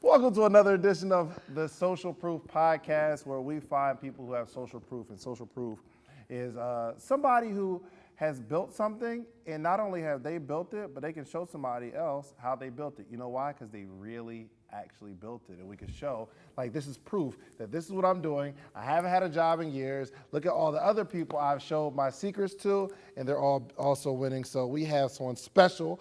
Welcome to another edition of the Social Proof Podcast, where we find people who have social proof. And social proof is somebody who has built something, and not only have they built it, but they can show somebody else how they built it. You know why? Because they really actually built it. And we can show, like, this is proof that this is what I'm doing. I haven't had a job in years. Look at all the other people I've showed my secrets to, and they're all also winning. So we have someone special.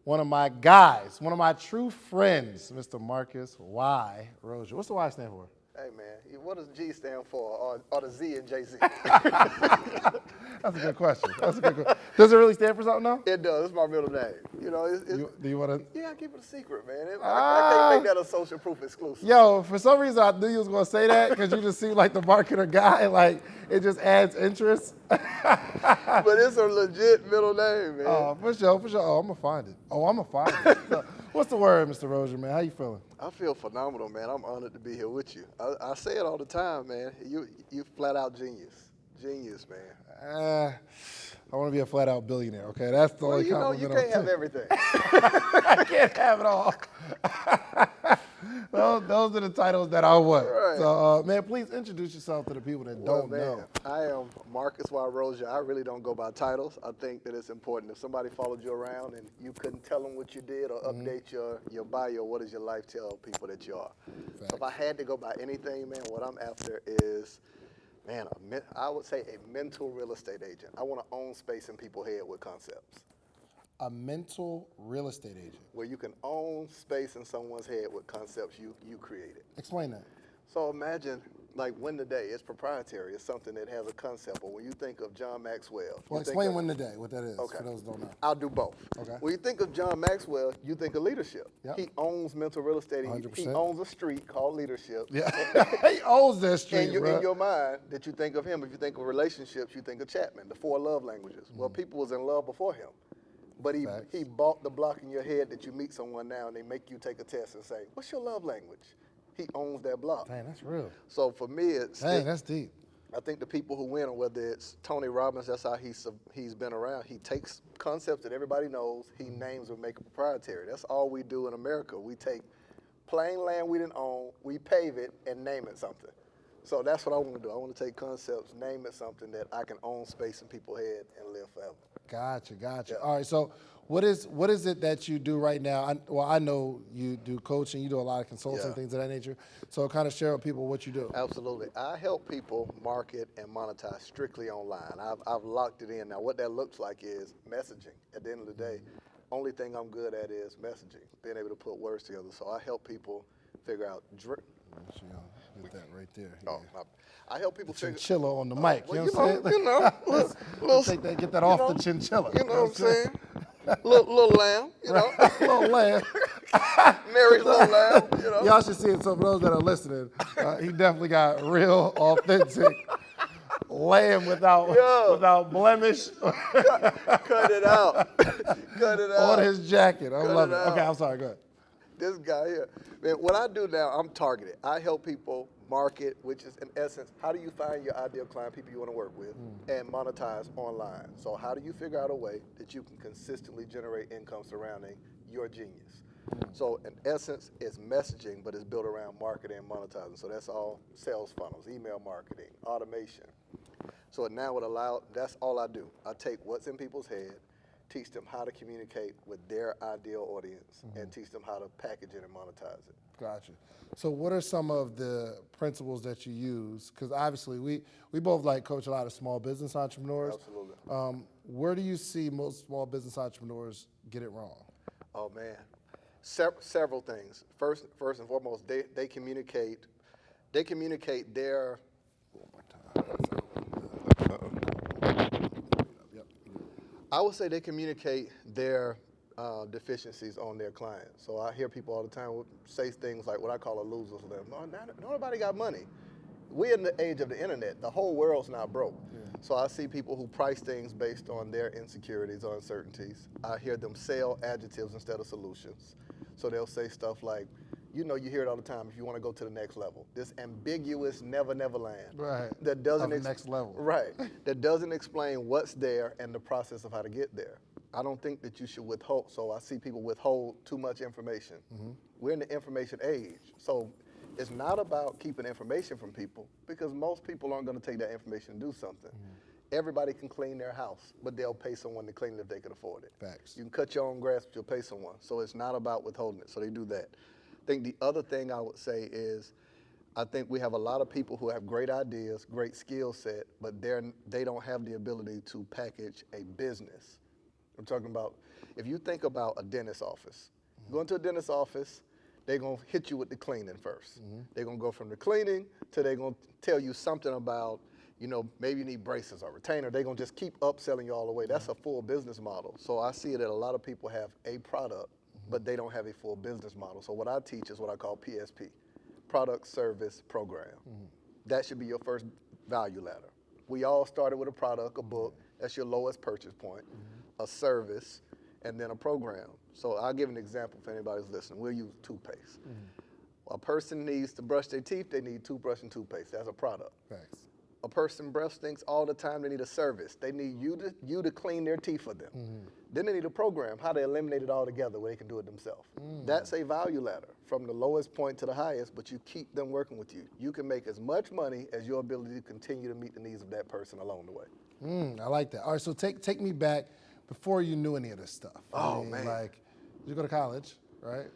One of my guys, one of my true friends, Mr. Marcus Y. Rosier. What's the Y stand for? Hey man, what does G stand for, or the Z in Jay-Z? That's a good question. That's a good question. Does it really stand for something though? It does. It's my middle name. You know, Do you want to? yeah, I keep it a secret, man. I can't make that a social proof exclusive. Yo, for some reason I knew you was gonna say that because you just seem like the marketer guy. Like it just adds interest. But it's a legit middle name, man. Oh, for sure. Oh, I'm gonna find it. So, what's the word, Mr. Rosier, man? How you feeling? I feel phenomenal, man. I'm honored to be here with you. I say it all the time, man. You flat out genius, man. I want to be a flat out billionaire. Okay, that's the only compliment. You can't have everything. I can't have it all. Those are the titles that I want. Right. So, man, please introduce yourself to the people that don't know. I am Marcus Y. Rosier. I really don't go by titles. I think that it's important. If somebody followed you around and you couldn't tell them what you did or update your bio, what does your life tell people that you are? Facts. So if I had to go by anything, man, what I'm after is, man, I would say a mental real estate agent. I want to own space in people's head with concepts. A mental real estate agent. Where you can own space in someone's head with concepts you created. Explain that. So imagine, like, Win the Day. It's proprietary. It's something that has a concept. But when you think of John Maxwell. Well, explain Win the Day, what that is, Okay. for those who don't know. I'll do both. Okay. When you think of John Maxwell, you think of leadership. Yep. He owns mental real estate. He 100%. owns a street called leadership. Yeah, he owns that street, In bro. your mind, that you think of him. If you think of relationships, you think of Chapman, the 4 love languages. Well, people was in love before him. But he bought the block in your head that you meet someone now and they make you take a test and say, what's your love language? He owns that block. Dang, that's real. So for me, That's deep. I think the people who win, whether it's Tony Robbins, that's how he's been around. He takes concepts that everybody knows, he names and make it proprietary. That's all we do in America. We take plain land we didn't own, we pave it and name it something. So that's what I want to do. I want to take concepts, name it something that I can own space in people's head and live forever. Gotcha. Yeah. All right, so what is it that you do right now? I know you do coaching, you do a lot of consulting, things of that nature. So kind of share with people what you do. Absolutely. I help people market and monetize strictly online. I've locked it in. Now what that looks like is messaging. At the end of the day, only thing I'm good at is messaging, being able to put words together. So I help people figure out Get that right there. Oh, I help people figure. Chinchilla on the mic. Well, you know what I'm saying? Get that off the chinchilla. You know what I'm saying? Little lamb, you know. Little lamb. Mary's little lamb, you know. Y'all should see it. So for those that are listening, he definitely got real, authentic lamb without blemish. Cut it out. Cut it out. On his jacket. I love it. out. Okay, I'm sorry. Go ahead. This guy here. Man, what I do now, I'm targeted. I help people market, which is in essence, how do you find your ideal client, people you want to work with, and monetize online? So how do you figure out a way that you can consistently generate income surrounding your genius? So in essence, it's messaging, but it's built around marketing and monetizing. So that's all sales funnels, email marketing, automation. So now that's all I do. I take what's in people's head, teach them how to communicate with their ideal audience, and teach them how to package it and monetize it. Gotcha. So what are some of the principles that you use? Because obviously we both coach a lot of small business entrepreneurs. Absolutely. Where do you see most small business entrepreneurs get it wrong? Oh man, several things. First and foremost, they communicate their. One more time. I would say they communicate their deficiencies on their clients. So I hear people all the time say things like what I call a loser for them. Nobody got money. We're in the age of the internet. The whole world's not broke. Yeah. So I see people who price things based on their insecurities or uncertainties. I hear them sell adjectives instead of solutions. So they'll say stuff like, you hear it all the time, if you want to go to the next level. This ambiguous never land. Right. That doesn't next level. Right. That doesn't explain what's there and the process of how to get there. I don't think that you should withhold. So I see people withhold too much information. We're in the information age. So it's not about keeping information from people, because most people aren't going to take that information and do something. Everybody can clean their house, but they'll pay someone to clean it if they can afford it. Facts. You can cut your own grass, but you'll pay someone. So it's not about withholding it. So they do that. I think the other thing I would say is, I think we have a lot of people who have great ideas, great skill set, but they don't have the ability to package a business. I'm talking about, if you think about a dentist office, you go into a dentist office, they're gonna hit you with the cleaning first. They're gonna go from the cleaning to they're gonna tell you something about, maybe you need braces or retainer. They're gonna just keep upselling you all the way. That's a full business model. So I see that a lot of people have a product, but they don't have a full business model. So what I teach is what I call PSP, Product Service Program. That should be your first value ladder. We all started with a product, a book. That's your lowest purchase point, a service, and then a program. So I'll give an example if anybody's listening. We'll use toothpaste. A person needs to brush their teeth, they need toothbrush and toothpaste. That's a product. Facts. A person breath stinks all the time, they need a service. They need you to clean their teeth for them. Then they need a program, how to eliminate it all together where they can do it themselves. That's a value ladder from the lowest point to the highest, but you keep them working with you. You can make as much money as your ability to continue to meet the needs of that person along the way. I like that. All right, so take me back before you knew any of this stuff. Man. Like, you go to college, right?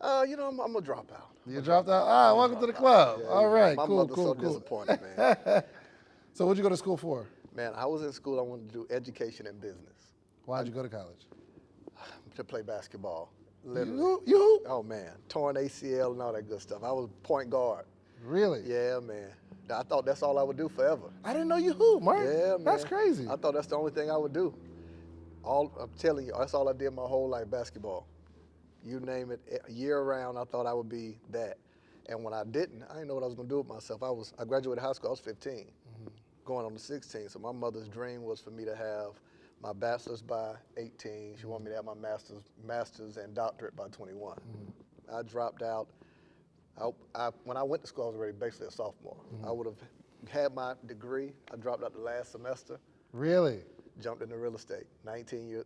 I'm a dropout. You dropped out? Welcome to the club. All right, My cool, mother's cool, so cool. disappointed, man. So what'd you go to school for? Man, I was in school, I wanted to do education and business. Why'd you go to college? To play basketball, literally. You? Oh man, torn ACL and all that good stuff. I was point guard. Really? Yeah, man. I thought that's all I would do forever. I didn't know you hoop, Mark. Yeah, man. That's crazy. I thought that's the only thing I would do. I'm telling you, that's all I did my whole life, basketball. You name it, year round, I thought I would be that. And when I didn't, I didn't know what I was gonna do with myself. I graduated high school, I was 15, going on to 16. So my mother's dream was for me to have my bachelor's by 18. She wanted me to have my master's and doctorate by 21. I dropped out. When I went to school, I was already basically a sophomore. I would have had my degree. I dropped out the last semester. Really? Jumped into real estate. 18 years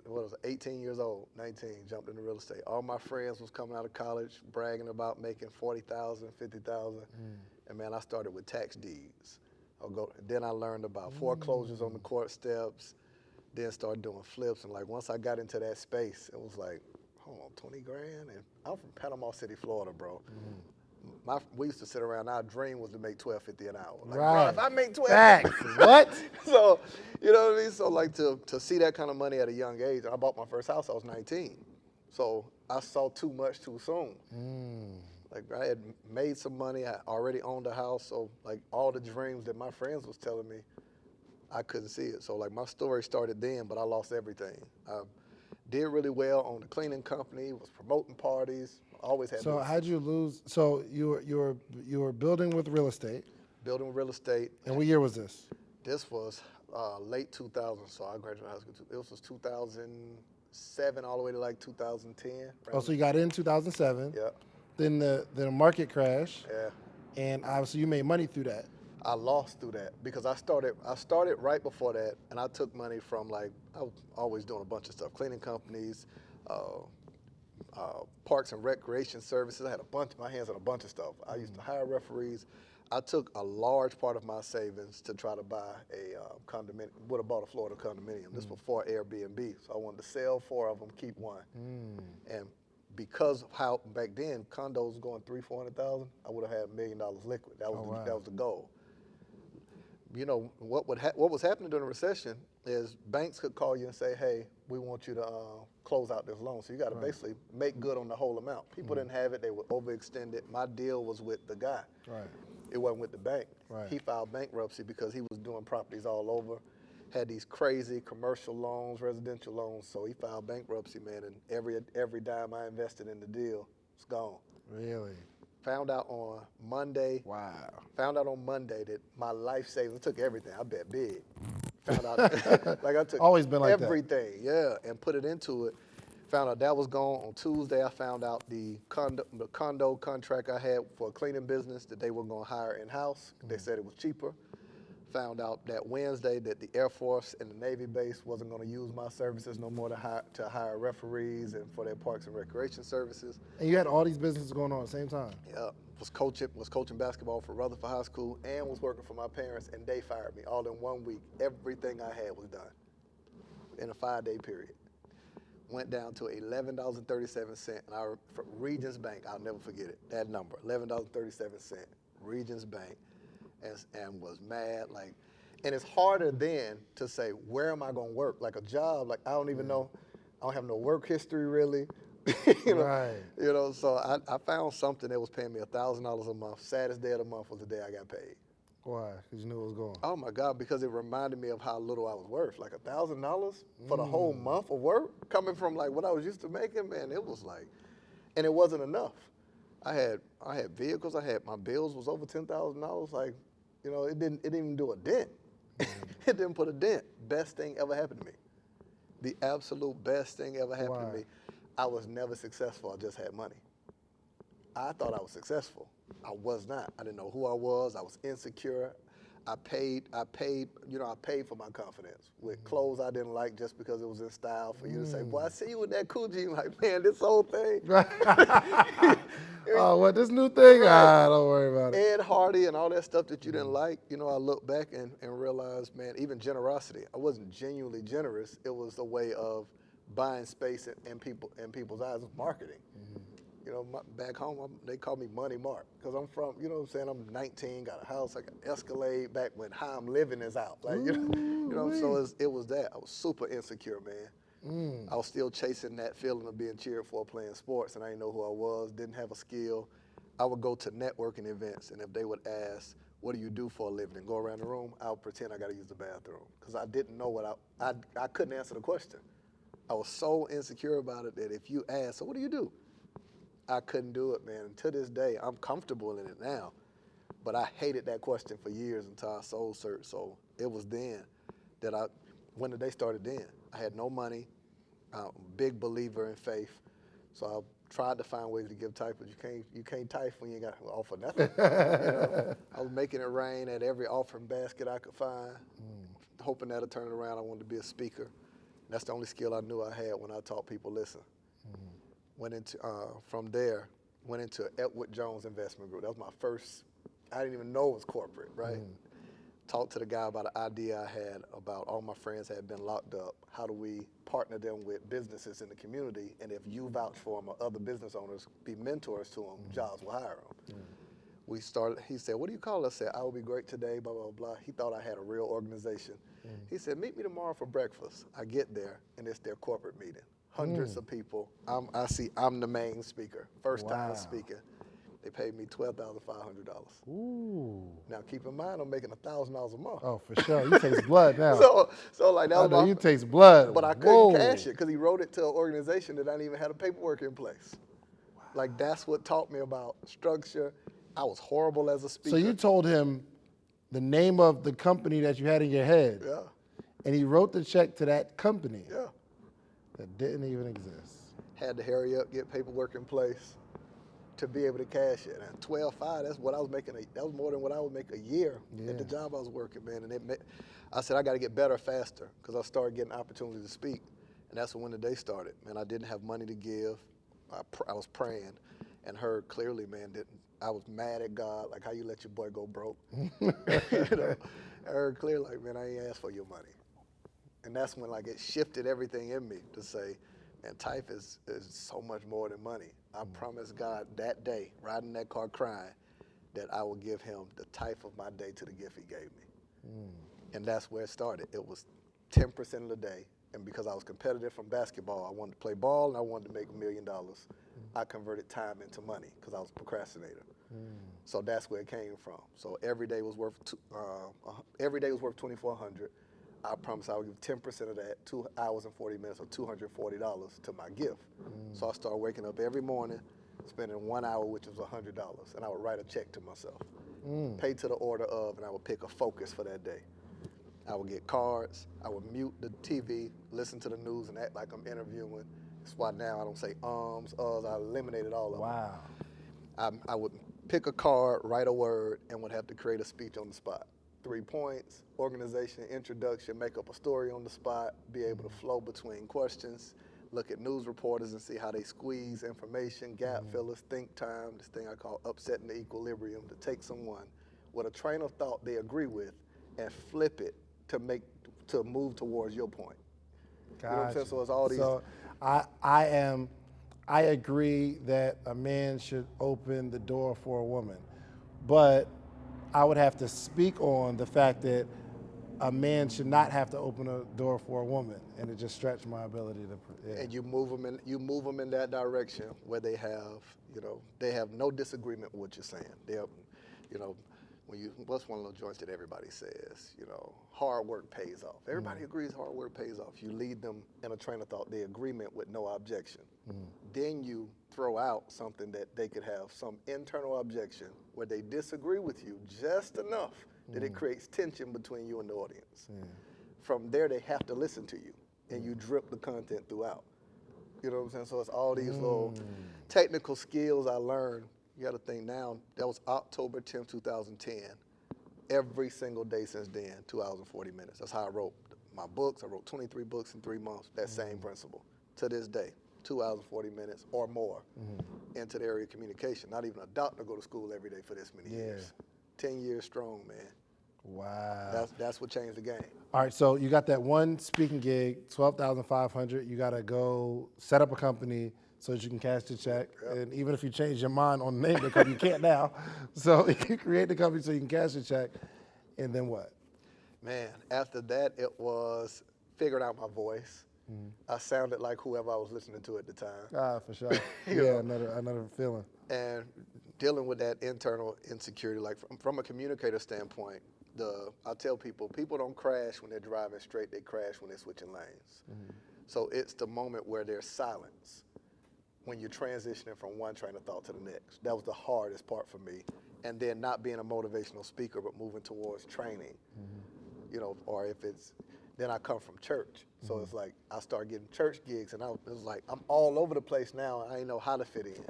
old, 19, jumped into real estate. All my friends was coming out of college bragging about making 40,000, 50,000. And man, I started with tax deeds. Then I learned about foreclosures on the court steps, then started doing flips. And like once I got into that space, it was like, hold on, 20 grand? And I'm from Panama City, Florida, bro. We used to sit around, our dream was to make $12.50 an hour. Like, Right. bro, if I make $12.50. Facts. What? So, you know what I mean? So like to see that kind of money at a young age, I bought my first house, I was 19. So I saw too much too soon. Like I had made some money, I already owned a house, so like all the dreams that my friends was telling me, I couldn't see it. So like my story started then, but I lost everything. I did really well on the cleaning company, was promoting parties, always had So business. how'd you lose? So you were building with real estate. Building real estate. And what year was this? This was late 2000, so I graduated high school. It was 2007 all the way to like 2010. Oh, so you got in 2007. Yeah. Then the market crashed. Yeah. And obviously you made money through that. I lost through that because I started right before that, and I took money from I was always doing a bunch of stuff, cleaning companies, parks and recreation services. I had my hands on a bunch of stuff. I used to hire referees. I took a large part of my savings to try to buy a condominium. Would have bought a Florida condominium. This was before Airbnb, so I wanted to sell 4 of them, keep 1. And because of how back then condos going $300,000-$400,000, I would have had $1 million liquid. That was the goal. You know what was happening during the recession is banks could call you and say, "Hey, we want you to close out this loan." So you got to basically make good on the whole amount. People didn't have it; they would overextend it. My deal was with the guy. Right. It wasn't with the bank. Right. He filed bankruptcy because he was doing properties all over, had these crazy commercial loans, residential loans. So he filed bankruptcy, man, and every dime I invested in the deal was gone. Really? Found out on Monday. Wow. Found out on Monday that my life savings, I took everything. I bet big. Found out, like I took Always been like that. everything, yeah, and put it into it. Found out that was gone. On Tuesday, I found out the condo contract I had for a cleaning business that they were going to hire in-house. They said it was cheaper. found out that Wednesday that the Air Force and the Navy base wasn't going to use my services no more to hire referees and for their parks and recreation services. And you had all these businesses going on at the same time. Yeah, was coaching basketball for Rutherford High School and was working for my parents, and they fired me all in 1 week. Everything I had was done in a 5-day period. Went down to $11.37, and from Regions Bank, I'll never forget it. That number, $11.37, Regions Bank, and was mad. Like, and it's harder then to say, where am I going to work? Like a job, like I don't even know. I don't have no work history really. you know, Right. you know. So I found something that was paying me $1,000 a month. Saddest day of the month was the day I got paid. Why? Because you knew it was going. Oh my God, because it reminded me of how little I was worth. Like $1,000 for the whole month of work, coming from like what I was used to making, man, it was like, and it wasn't enough. I had vehicles, my bills was over $10,000. Like, you know, it didn't even do a dent. It didn't put a dent. Best thing ever happened to me. The absolute best thing ever happened to me. I was never successful, I just had money. I thought I was successful. I was not. I didn't know who I was. I was insecure. I paid for my confidence with clothes I didn't like just because it was in style for you to say, boy, I see you with that cool jean. Like, man, this whole thing. Oh, what, this new thing? Right. Don't worry about it. Ed Hardy and all that stuff that you didn't like, you know, I look back and realized, man, even generosity. I wasn't genuinely generous. It was a way of buying space in people's eyes. It was marketing. You know, back home, they call me Money Mark because I'm from, you know what I'm saying, I'm 19, got a house, I got an Escalade back when how I'm living is out. Like, you know, so it was that. I was super insecure, man. I was still chasing that feeling of being cheered for playing sports, and I didn't know who I was, didn't have a skill. I would go to networking events, and if they would ask, what do you do for a living, and go around the room, I would pretend I got to use the bathroom because I didn't know what I couldn't answer the question. I was so insecure about it that if you asked, so what do you do? I couldn't do it, man. And to this day, I'm comfortable in it now. But I hated that question for years until I soul searched. So it was then that when the day started then. I had no money, big believer in faith. So I tried to find ways to give tithe, but you can't tithe when you ain't got to offer nothing. You know? I was making it rain at every offering basket I could find, hoping that'll turn it around. I wanted to be a speaker. That's the only skill I knew I had when I taught people listen. Went into from there, went into Edward Jones Investment Group. That was my first. I didn't even know it was corporate, right? Talked to the guy about an idea I had about all my friends had been locked up. How do we partner them with businesses in the community? And if you vouch for them or other business owners, be mentors to them, jobs will hire them. We started. He said, "What do you call it?" I said, "I will be great today." Blah blah blah. He thought I had a real organization. He said, "Meet me tomorrow for breakfast." I get there, and it's their corporate meeting. Hundreds of people. I'm the main speaker, first time speaker. They paid me $12,500. Ooh. Now keep in mind, I'm making $1,000 a month. Oh, for sure. You taste blood now. So like that I was know you taste blood. but I couldn't cash it because he wrote it to an organization that I didn't even have the paperwork in place. Like that's what taught me about structure. I was horrible as a speaker. So you told him the name of the company that you had in your head. Yeah. And he wrote the check to that company. Yeah. That didn't even exist. Had to hurry up, get paperwork in place to be able to cash it. And 12.5, that's what I was making. That was more than what I would make a year at the job I was working, man. And I said, I got to get better faster because I started getting opportunities to speak. And that's when the day started. Man, I didn't have money to give. I was praying and heard clearly, man, I was mad at God, like how you let your boy go broke. You know, I heard clearly, like, man, I ain't asked for your money. And that's when like it shifted everything in me to say, man, tithe is so much more than money. I promised God that day, riding in that car crying, that I would give him the tithe of my day to the gift he gave me. And that's where it started. It was 10% of the day. And because I was competitive from basketball, I wanted to play ball and I wanted to make $1 million. I converted time into money because I was a procrastinator. So that's where it came from. So every day was worth $2,400. I promised I would give 10% of that, 2 hours and 40 minutes, or $240 to my gift. So I started waking up every morning, spending 1 hour, which was $100, and I would write a check to myself, pay to the order of, and I would pick a focus for that day. I would get cards, I would mute the TV, listen to the news, and act like I'm interviewing. That's why now I don't say ums, uhs, I eliminated all of them. Wow. I would pick a card, write a word, and would have to create a speech on the spot. 3 points, organization, introduction, make up a story on the spot, be able to flow between questions, look at news reporters and see how they squeeze information, gap fillers, think time, this thing I call upsetting the equilibrium, to take someone with a train of thought they agree with and flip it to move towards your point. You know what I'm saying? So it's all these. So I agree that a man should open the door for a woman, but I would have to speak on the fact that a man should not have to open a door for a woman, and it just stretched my ability to. Yeah. And you move them in that direction where they have no disagreement with what you're saying. What's one of those joints that everybody says, hard work pays off. Everybody agrees hard work pays off. You lead them in a train of thought, the agreement with no objection. Then you throw out something that they could have some internal objection where they disagree with you just enough that it creates tension between you and the audience. From there, they have to listen to you, and you drip the content throughout. You know what I'm saying? So it's all these little technical skills I learned. You got to think now, that was October 10th, 2010. Every single day since then, 2 hours and 40 minutes. That's how I wrote my books. I wrote 23 books in 3 months. That same principle. To this day, 2 hours and 40 minutes or more into the area of communication. Not even a doctor go to school every day for this many years. 10 years strong, man. Wow. That's what changed the game. All right, so you got that one speaking gig, $12,500. You got to go set up a company so that you can cash the check. Yep. And even if you change your mind on the name of the company, you can't now. So you create the company so you can cash the check. And then what? Man, after that, it was figuring out my voice. I sounded like whoever I was listening to at the time. For sure. Yeah, another feeling. And dealing with that internal insecurity, like from a communicator standpoint, I tell people don't crash when they're driving straight, they crash when they're switching lanes. So it's the moment where there's silence when you're transitioning from one train of thought to the next. That was the hardest part for me. And then not being a motivational speaker, but moving towards training, or if it's, then I come from church. So it's like I started getting church gigs, and it was like I'm all over the place now. I didn't know how to fit in.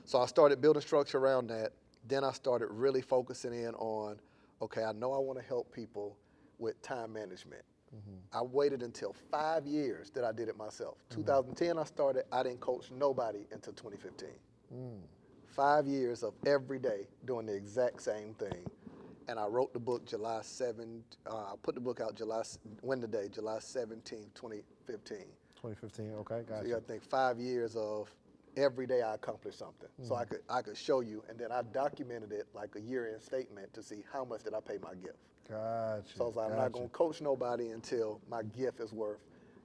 So I started building structure around that. Then I started really focusing in on, okay, I know I want to help people with time management. I waited until 5 years that I did it myself. 2010 I started, I didn't coach nobody until 2015. 5 years of every day doing the exact same thing. And I wrote the book July 7, I put the book out July 17, 2015. 2015, okay, gotcha. So you got to think 5 years of every day I accomplished something. So I could show you, and then I documented it like a year-end statement to see how much did I pay my gift. Gotcha. So I was like, I'm not going to coach nobody until my gift is worth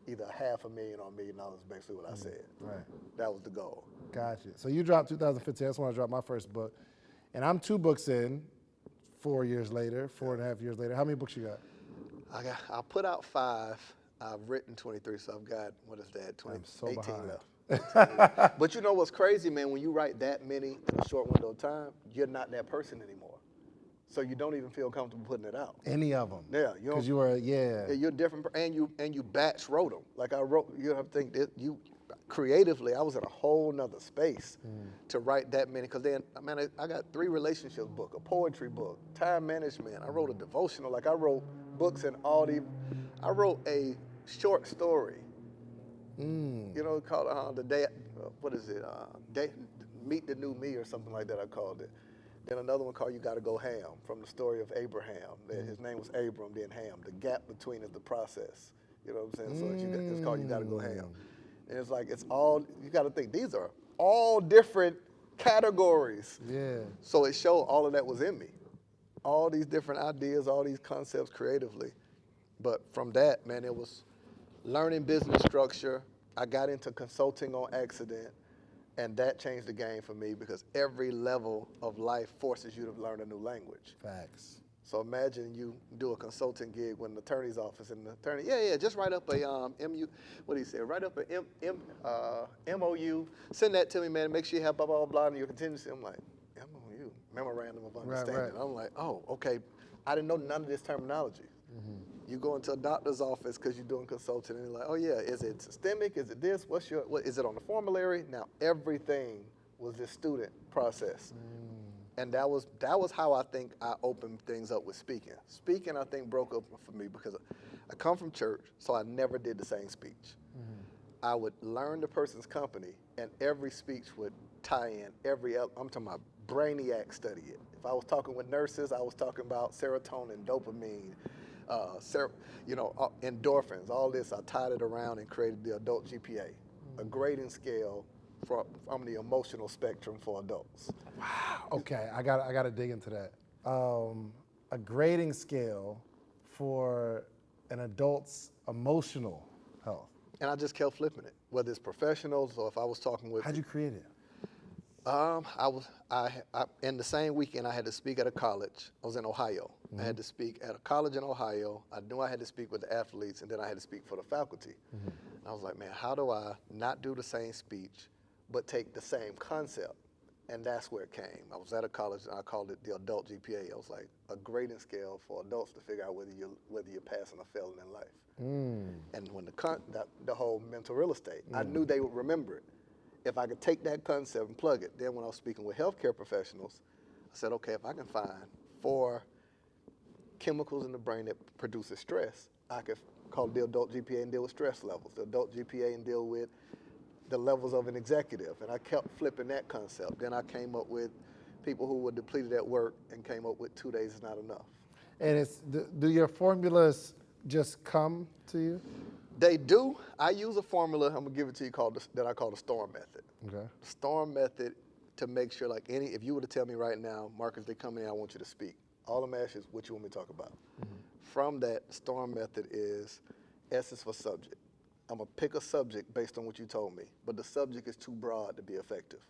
either $500,000 or $1 million, basically what I said. Right. That was the goal. Gotcha. So you dropped 2015, that's when I dropped my first book. And I'm 2 books in, 4 years later, 4.5 years later. How many books you got? I put out 5. I've written 23, so I've got, 18 left. But you know what's crazy, man? When you write that many in a short window of time, you're not that person anymore. So you don't even feel comfortable putting it out. Any of them? Yeah, because you were, you're different, and you batch wrote them. Like I wrote, you have to think that you creatively, I was in a whole nother space to write that many. Because then, I got 3 relationships book, a poetry book, time management. I wrote a devotional. Like I wrote books and all these. I wrote a short story. Called the day. What is it? Meet the New Me or something like that. I called it. Then another one called You Gotta Go Ham, from the story of Abraham. His name was Abram, then Ham. The gap between is the process. You know what I'm saying? So it's called You Gotta Go Ham. And it's like, it's all, you gotta think, these are all different categories. Yeah. So it showed all of that was in me. All these different ideas, all these concepts creatively. But from that, man, it was learning business structure. I got into consulting on accident. And that changed the game for me because every level of life forces you to learn a new language. Facts. So imagine you do a consulting gig with an attorney's office, and the attorney, just write up a write up a MOU, send that to me, man, make sure you have blah, blah, blah, and your contingency. I'm like, MOU, memorandum of understanding. Right. I'm like, oh, okay. I didn't know none of this terminology. You go into a doctor's office because you're doing consulting, and you're like, oh yeah, is it systemic? Is it this? What is it on the formulary? Now everything was this student process. And that was how I think I opened things up with speaking. Speaking, I think, broke up for me because I come from church, so I never did the same speech. I would learn the person's company, and every speech would tie in I'm talking about brainiac study it. If I was talking with nurses, I was talking about serotonin, dopamine, endorphins, all this. I tied it around and created the adult GPA, a grading scale from the emotional spectrum for adults. Wow. Okay, I got to dig into that. A grading scale for an adult's emotional health. And I just kept flipping it, whether it's professionals or if I was talking with. How'd you create it? In the same weekend I had to speak at a college. I was in Ohio. I had to speak at a college in Ohio. I knew I had to speak with the athletes, and then I had to speak for the faculty. And I was like, man, how do I not do the same speech, but take the same concept? And that's where it came. I was at a college, and I called it the adult GPA. I was like, a grading scale for adults to figure out whether you're passing or failing in life. And when the whole mental real estate, I knew they would remember it. If I could take that concept and plug it, then when I was speaking with healthcare professionals, I said, okay, if I can find 4 chemicals in the brain that produces stress, I could call it the adult GPA and deal with stress levels, the adult GPA and deal with the levels of an executive. And I kept flipping that concept. Then I came up with people who were depleted at work and came up with 2 days is not enough. And do your formulas just come to you? They do. I use a formula, I'm gonna give it to you, that I call the STORM method. Okay. The STORM method to make sure, like if you were to tell me right now, Marcus, they come in, I want you to speak. All I'm asking is what you want me to talk about. From that, STORM method is essence for subject. I'm gonna pick a subject based on what you told me, but the subject is too broad to be effective.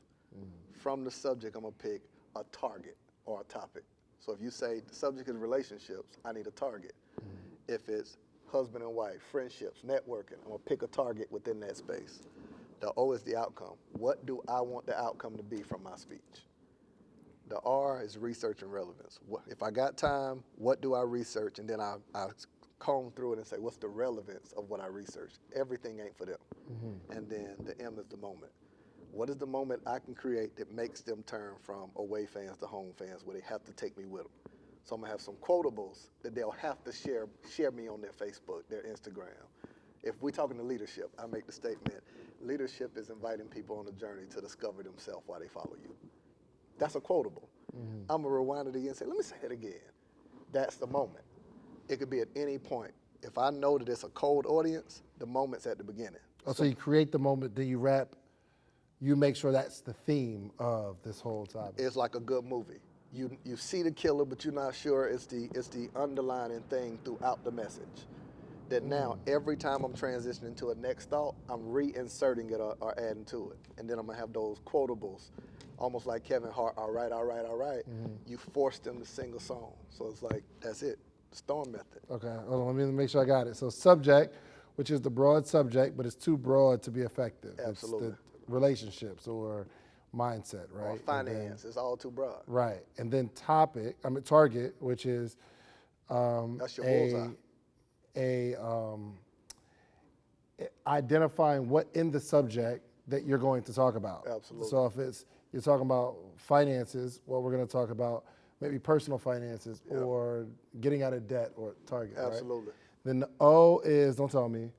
From the subject, I'm gonna pick a target or a topic. So if you say the subject is relationships, I need a target. If it's husband and wife, friendships, networking, I'm gonna pick a target within that space. The O is the outcome. What do I want the outcome to be from my speech? The R is research and relevance. If I got time, what do I research? And then I comb through it and say, what's the relevance of what I researched? Everything ain't for them. And then the M is the moment. What is the moment I can create that makes them turn from away fans to home fans where they have to take me with them? So I'm gonna have some quotables that they'll have to share me on their Facebook, their Instagram. If we're talking to leadership, I make the statement, leadership is inviting people on a journey to discover themselves while they follow you. That's a quotable. I'm gonna rewind it again and say, let me say it again. That's the moment. It could be at any point. If I know that it's a cold audience, the moment's at the beginning. Oh, so you create the moment, then you make sure that's the theme of this whole topic. It's like a good movie. You see the killer, but you're not sure it's the underlining thing throughout the message. That now, every time I'm transitioning to a next thought, I'm reinserting it or adding to it. And then I'm gonna have those quotables, almost like Kevin Hart, all right, all right, all right. You force them to sing a song. So it's like, that's it, STORM method. Okay, hold on, let me make sure I got it. So subject, which is the broad subject, but it's too broad to be effective. Absolutely. It's the relationships or mindset, right? Or finance, it's all too broad. Right, and then target, which is That's your bullseye. Identifying what in the subject that you're going to talk about. Absolutely. So if you're talking about finances, well, we're going to talk about maybe personal finances or getting out of debt or target. Absolutely. Right? Then the O is, don't tell me,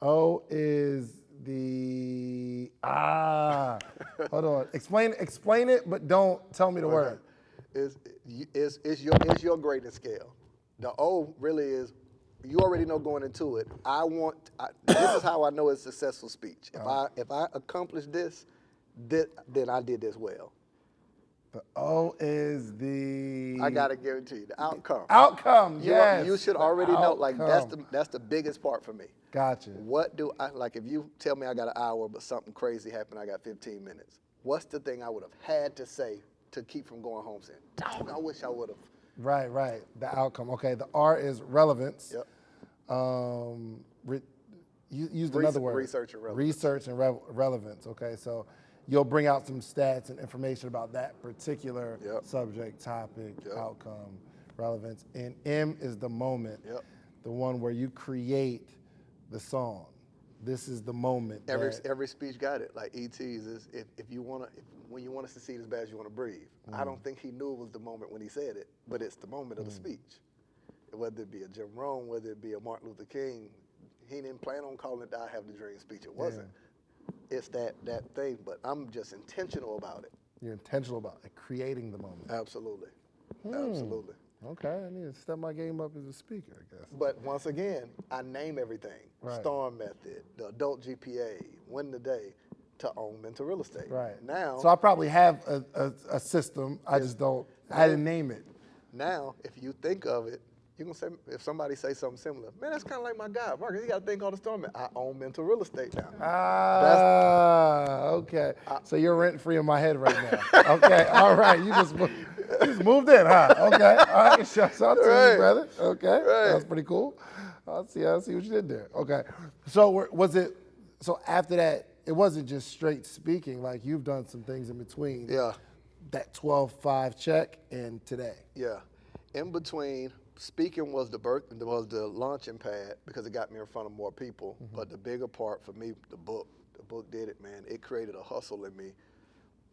O is the, hold on. Explain it, but don't tell me the word. Is your grading scale. The O really is, you already know going into it, this is how I know it's a successful speech. If I accomplish this, then I did this well. The O is the... I gotta give it to you, the outcome. Outcome, yes. You should already know, like that's the biggest part for me. Gotcha. What do I, like if you tell me I got an hour but something crazy happened, I got 15 minutes. What's the thing I would have had to say to keep from going home saying, dog, I wish I would have. Right, the outcome. Okay, the R is relevance. Yep. Used another word. Research and relevance. Research and relevance, okay? So you'll bring out some stats and information about that particular subject, topic, outcome, relevance. And M is the moment, the one where you create the song. This is the moment. Every speech got it. Like ET's is if you wanna, when you want to succeed as bad as you want to breathe. I don't think he knew it was the moment when he said it, but it's the moment of the speech. Whether it be a Jim Rohn, whether it be a Martin Luther King, he didn't plan on calling it the I Have the Dream speech. It wasn't. It's that thing, but I'm just intentional about it. You're intentional about it, creating the moment. Absolutely. Absolutely. Okay, I need to step my game up as a speaker, I guess. But once again, I name everything. Right. Storm method, the adult GPA, win the day, to own mental real estate. Right. Now, so I probably have a system, I just don't, I didn't name it. now, if you think of it, you can say, if somebody say something similar, man, that's kind of like my guy, Marcus. You got to think all the storm method. I own mental real estate now. Okay. So you're rent free in my head right now. Okay, all right. You just moved in, huh? Okay, all right. Shouts out to you, brother. Okay, that's pretty cool. I see what you did there. Okay, so so after that, it wasn't just straight speaking, like you've done some things in between. Yeah. That 12-5 check and today. Yeah. In between, speaking was the launching pad because it got me in front of more people. But the bigger part for me, the book did it, man. It created a hustle in me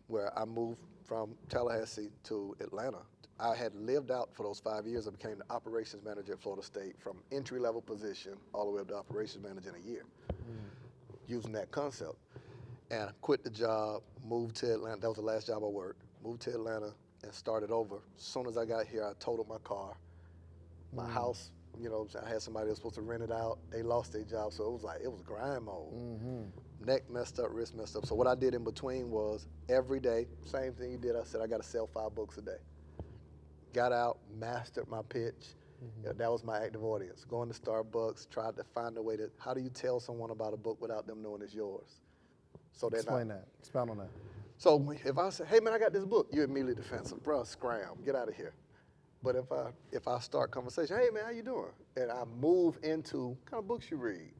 where I moved from Tallahassee to Atlanta. I had lived out for those 5 years. I became the operations manager at Florida State from entry-level position all the way up to operations manager in a year, using that concept. And I quit the job, moved to Atlanta. That was the last job I worked. Moved to Atlanta and started over. As soon as I got here, I totaled my car. My house, I had somebody that was supposed to rent it out. They lost their job, so it was grind mode. Neck messed up, wrist messed up. So what I did in between was every day, same thing you did. I said, I got to sell 5 books a day. Got out, mastered my pitch. That was my active audience. Going to Starbucks, tried to find a way how do you tell someone about a book without them knowing it's yours? So Expound on that. So if I say, hey man, I got this book, you're immediately defensive. Bruh, scram, get out of here. But if I start conversation, hey man, how you doing? And I move into what kind of books you read.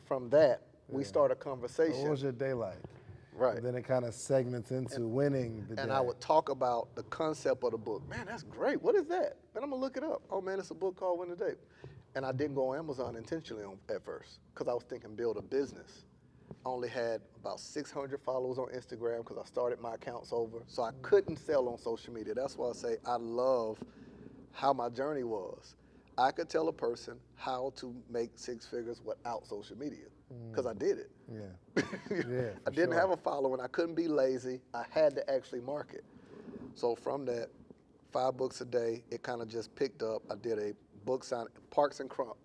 From that, we start a conversation. What was your day like? Right. And then it kind of segments into winning the day. And I would talk about the concept of the book. Man, that's great. What is that? Man, I'm gonna look it up. Oh man, it's a book called Win the Day. And I didn't go on Amazon intentionally at first because I was thinking build a business. I only had about 600 followers on Instagram because I started my accounts over. So I couldn't sell on social media. That's why I say I love how my journey was. I could tell a person how to make 6 figures without social media because I did it. I didn't have a following. I couldn't be lazy. I had to actually market. So from that, 5 books a day, it kind of just picked up. I did a book sign, Parks and Crump.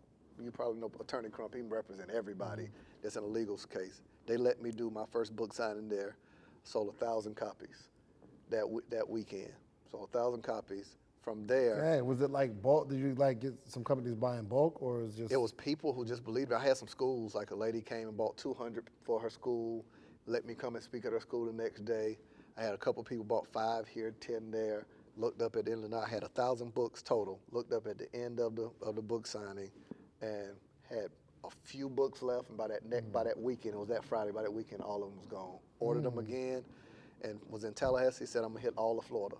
You probably know Attorney Crump. He represent everybody that's in a legal case. They let me do my first book signing there. Sold 1,000 copies that weekend. So 1,000 copies. From there, hey, was it like bulk? Did you like get some companies buying bulk, or was it just? It was people who just believed it. I had some schools, like a lady came and bought 200 for her school, let me come and speak at her school the next day. I had a couple people bought 5 here, 10 there. Looked up at the end of the night, I had 1,000 books total. Looked up at the end of the book signing, and had a few books left. And by that weekend, it was that Friday. By that weekend, all of them was gone. Ordered them again, and was in Tallahassee. Said I'm gonna hit all of Florida.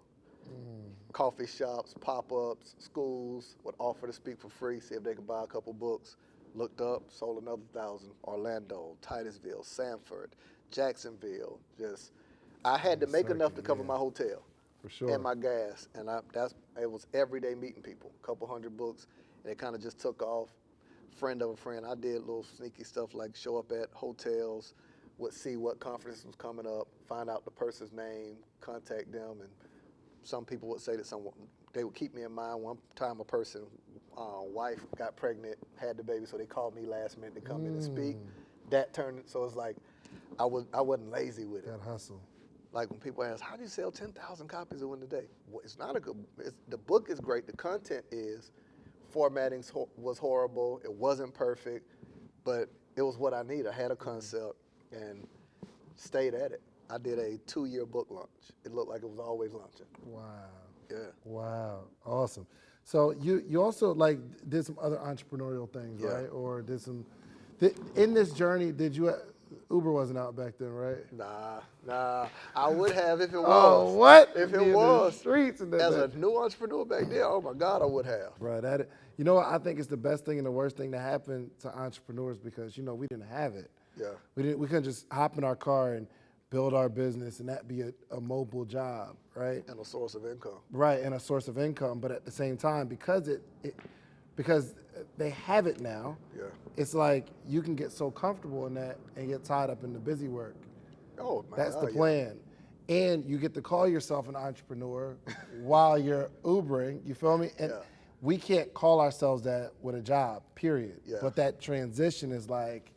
Coffee shops, pop-ups, schools would offer to speak for free, see if they could buy a couple books. Looked up, sold another 1,000. Orlando, Titusville, Sanford, Jacksonville. I had to make enough to cover my hotel. For sure. And my gas. And it was every day meeting people, a couple hundred books, and it kind of just took off. Friend of a friend, I did little sneaky stuff like show up at hotels, would see what conference was coming up, find out the person's name, contact them, and some people would say that they would keep me in mind. One time a person, wife got pregnant, had the baby, so they called me last minute to come in and speak. That turned, so it's like, I wasn't lazy with it. That hustle. Like when people ask, how do you sell 10,000 copies of Win the Day? Well, it's not the book is great, the content is, formatting was horrible, it wasn't perfect, but it was what I needed. I had a concept and stayed at it. I did a 2-year book launch. It looked like it was always launching. Wow. Yeah. Wow. Awesome. So you also like did some other entrepreneurial things, right? Or did some in this journey? Did you? Uber wasn't out back then, right? Nah. I would have if it was. Oh, what? If it was. Streets and as a new entrepreneur back then, oh my God, I would have. Right. You know what? I think it's the best thing and the worst thing to happen to entrepreneurs because we didn't have it. Yeah. We couldn't just hop in our car and build our business and that be a mobile job, right? And a source of income. Right, and a source of income. But at the same time, because because they have it now, Yeah. it's like you can get so comfortable in that and get tied up in the busy work. Oh, man. That's the yeah. plan. And you get to call yourself an entrepreneur while you're Ubering, you feel me? And Yeah. we can't call ourselves that with a job, period. Yeah. But that transition is like,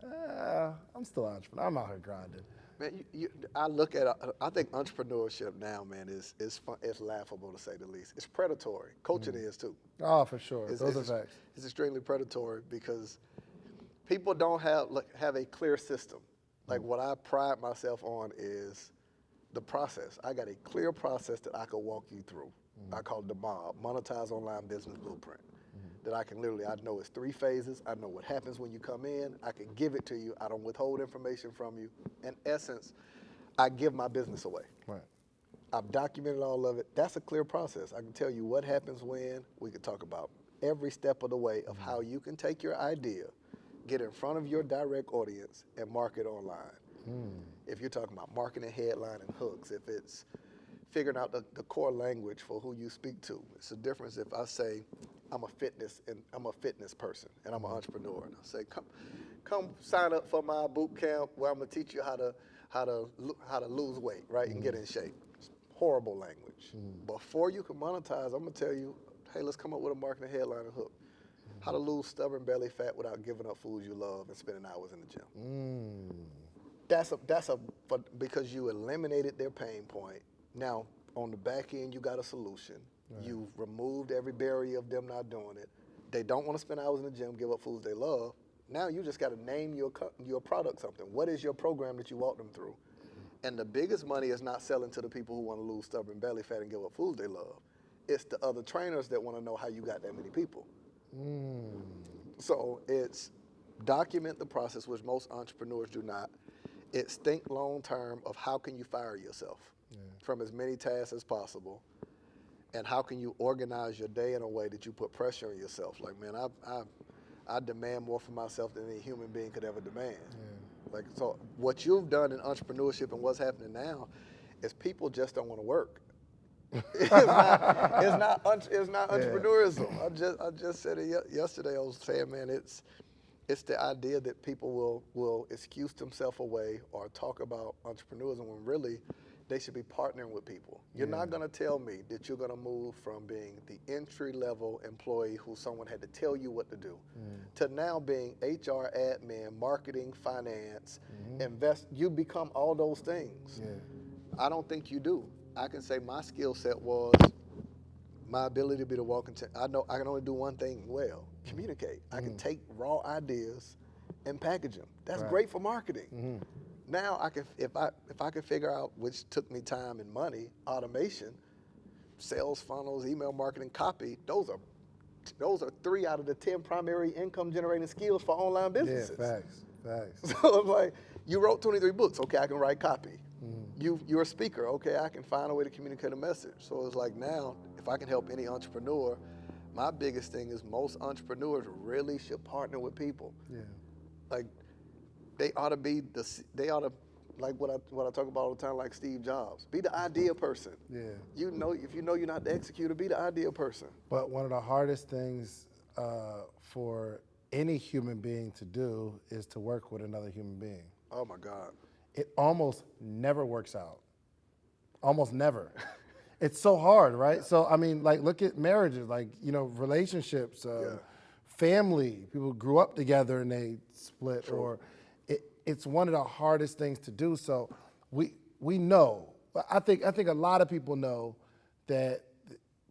I'm still an entrepreneur. I'm out here grinding. Man, I look at, I think entrepreneurship now, man, is fun, it's laughable to say the least. It's predatory. Coaching is too. Oh, for sure. Those are facts. It's extremely predatory because people don't have a clear system. Like what I pride myself on is the process. I got a clear process that I can walk you through. I call it the MOB, Monetizing Online Business Blueprint. That I can literally, I know it's 3 phases. I know what happens when you come in. I can give it to you. I don't withhold information from you. In essence, I give my business away. Right. I've documented all of it. That's a clear process. I can tell you what happens when. We can talk about every step of the way of how you can take your idea, get in front of your direct audience, and market online. If you're talking about marketing, headline, and hooks, if it's figuring out the core language for who you speak to. It's a difference if I say I'm a fitness person and I'm an entrepreneur, and I say come sign up for my boot camp where I'm gonna teach you how to lose weight, right, and get in shape. It's horrible language. Before you can monetize, I'm gonna tell you, hey, let's come up with a marketing headline and hook. How to lose stubborn belly fat without giving up foods you love and spending hours in the gym. That's because you eliminated their pain point. Now, on the back end, you got a solution. Right. You've removed every barrier of them not doing it. They don't want to spend hours in the gym, give up foods they love. Now you just got to name your product something. What is your program that you walk them through? And the biggest money is not selling to the people who want to lose stubborn belly fat and give up foods they love. It's the other trainers that want to know how you got that many people. So it's document the process, which most entrepreneurs do not. It's think long term of how can you fire yourself from as many tasks as possible, and how can you organize your day in a way that you put pressure on yourself. Like, man, I demand more from myself than any human being could ever demand. Like, so what you've done in entrepreneurship and what's happening now is people just don't want to work. It's not entrepreneurism. I just said it yesterday. I was saying, man, it's the idea that people will excuse themselves away or talk about entrepreneurism when really they should be partnering with people. You're not going to tell me that you're going to move from being the entry-level employee who someone had to tell you what to do to now being HR, admin, marketing, finance, invest. You become all those things. I don't think you do. I can say my skill set was my ability to be the walking. I know I can only do one thing well: communicate. I can take raw ideas and package them. That's great for marketing. Now I can, if I can figure out, which took me time and money, automation, sales funnels, email marketing, copy. Those are 3 out of the 10 primary income generating skills for online businesses. Yeah, facts. So it's like, you wrote 23 books. Okay, I can write copy. You're a speaker. Okay, I can find a way to communicate a message. So it's like, now, if I can help any entrepreneur, my biggest thing is most entrepreneurs really should partner with people. Like, they ought to, like what I talk about all the time, like Steve Jobs. Be the idea person. You know, if you know you're not the executor, be the idea person. But one of the hardest things for any human being to do is to work with another human being. Oh my God. It almost never works out. Almost never. It's so hard, right? So, I mean, like, look at marriages, like, you know, relationships, family. People grew up together and they split, or it's one of the hardest things to do. So we know, I think a lot of people know that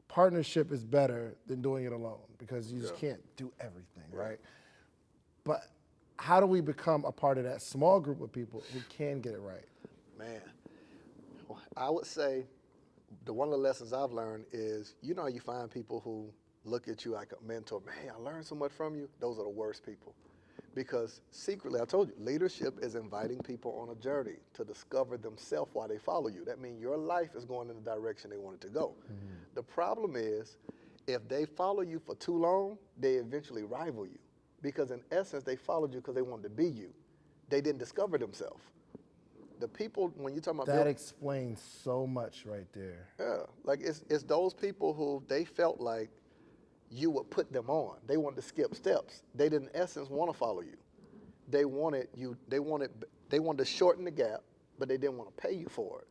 partnership is better than doing it alone, because you just can't do everything, right? But how do we become a part of that small group of people who can get it right? Man, I would say one of the lessons I've learned is, you know, you find people who look at you like a mentor. Man, I learned so much from you. Those are the worst people. Because secretly, I told you, leadership is inviting people on a journey to discover themselves while they follow you. That means your life is going in the direction they want it to go. The problem is, if they follow you for too long, they eventually rival you. Because in essence, they followed you because they wanted to be you. They didn't discover themselves. The people, when you're talking about That explains so much right there. yeah, like it's those people who they felt like you would put them on. They wanted to skip steps. They didn't, in essence, want to follow you. They wanted to shorten the gap, but they didn't want to pay you for it.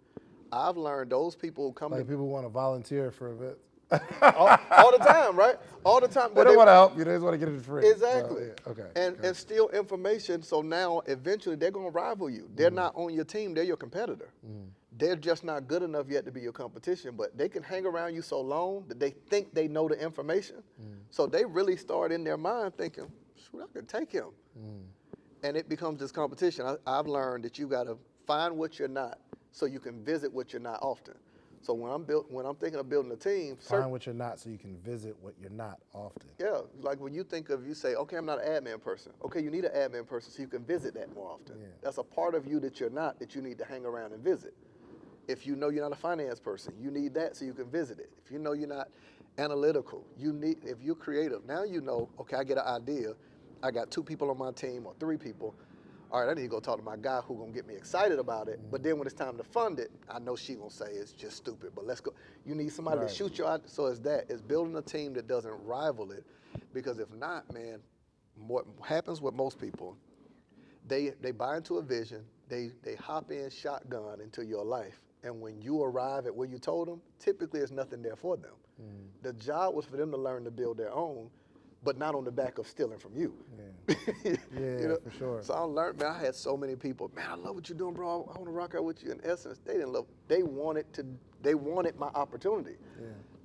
I've learned those people who come Like people want to volunteer for a bit. all the time, right? All the time. They don't want to help you. They just want to get it free. Exactly. So, yeah, okay. And steal information. So now, eventually, they're going to rival you. They're not on your team. They're your competitor. They're just not good enough yet to be your competition. But they can hang around you so long that they think they know the information. So they really start in their mind thinking, shoot, I can take him. And it becomes this competition. I've learned that you got to find what you're not so you can visit what you're not often. So when I'm thinking of building a team, find what you're not so you can visit what you're not often. yeah, like when you think of, you say, okay, I'm not an admin person. Okay, you need an admin person so you can visit that more often. Yeah. That's a part of you that you're not, that you need to hang around and visit. If you know you're not a finance person, you need that so you can visit it. If you know you're not analytical, if you're creative, now you know, okay, I get an idea. I got 2 people on my team or 3 people. All right, I need to go talk to my guy who's going to get me excited about it. But then when it's time to fund it, I know she's going to say it's just stupid, but let's go. You need somebody to shoot your idea. So it's building a team that doesn't rival it. Because if not, man, what happens with most people, they buy into a vision, they hop in shotgun into your life. And when you arrive at where you told them, typically there's nothing there for them. The job was for them to learn to build their own, but not on the back of stealing from you. Yeah, You know? for sure. So I learned, man, I had so many people, man, I love what you're doing, bro. I want to rock out with you. In essence, they didn't love, they wanted my opportunity.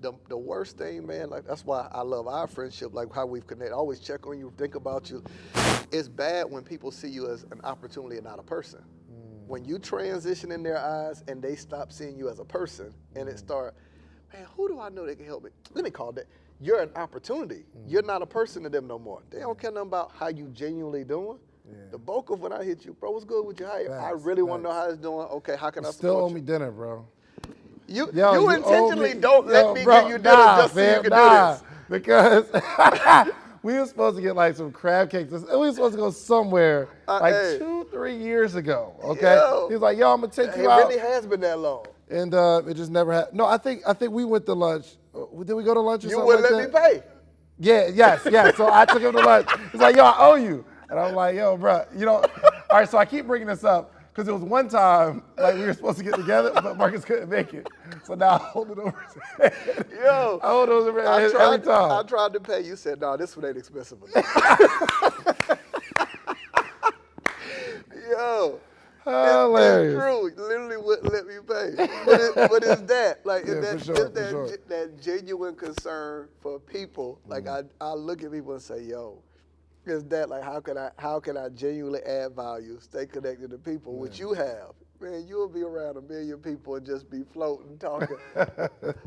Yeah. The worst thing, man, like that's why I love our friendship, like how we've connected. I always check on you, think about you. It's bad when people see you as an opportunity and not a person. When you transition in their eyes and they stop seeing you as a person and it start, man, who do I know that can help me? Let me call that. You're an opportunity. You're not a person to them no more. They don't care nothing about how you genuinely doing. Yeah. The bulk of when I hit you, bro, what's good with your hire? I Facts, really want to know how it's doing. Okay, how can I Still support owe me you? dinner, bro. You Yo, intentionally owe me, don't let me bro, give you dinner just so you can do this. Because we were supposed to get like some crab cakes. We were supposed to go somewhere like hey. 2-3 years ago. Okay, Yo. he was like, "Yo, I'm gonna take It you out." really has been that long. And it just never happened. No, I think we went to lunch. Did we go to lunch or You something wouldn't like let that? me pay. Yeah, yes. So I took him to lunch. He's like, "Yo, I owe you," and I'm like, "Yo, bro, you know." All right, so I keep bringing this up because it was one time like we were supposed to get together, but Marcus couldn't make it. So now I hold it over his head. Yo, I hold it over his head every time. I tried to pay. You said, no, this one ain't expensive enough. Yo. Hilarious. It's true. You literally wouldn't let me pay. But it's that. Like, Yeah, it's for sure, that, for sure. that genuine concern for people. Like, I look at people and say, yo, it's that, like, how can I genuinely add value, stay connected to people, which you have. Man, you'll be around 1 million people and just be floating, talking.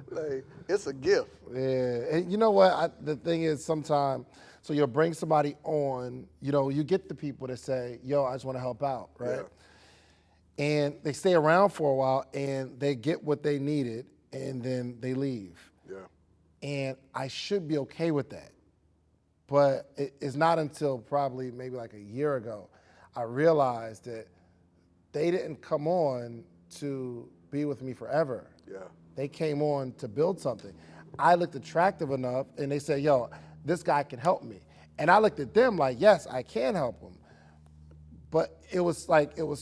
Like, it's a gift. Yeah, and you know what? The thing is, sometimes, so you'll bring somebody on. You know, you get the people that say, "Yo, I just want to help out," right? Yeah. And they stay around for a while, and they get what they needed, and then they leave. Yeah. And I should be okay with that, but it's not until probably maybe like a year ago I realized that they didn't come on to be with me forever. Yeah. They came on to build something. I looked attractive enough, and they said, "Yo, this guy can help me." And I looked at them like, yes, I can help him. But it was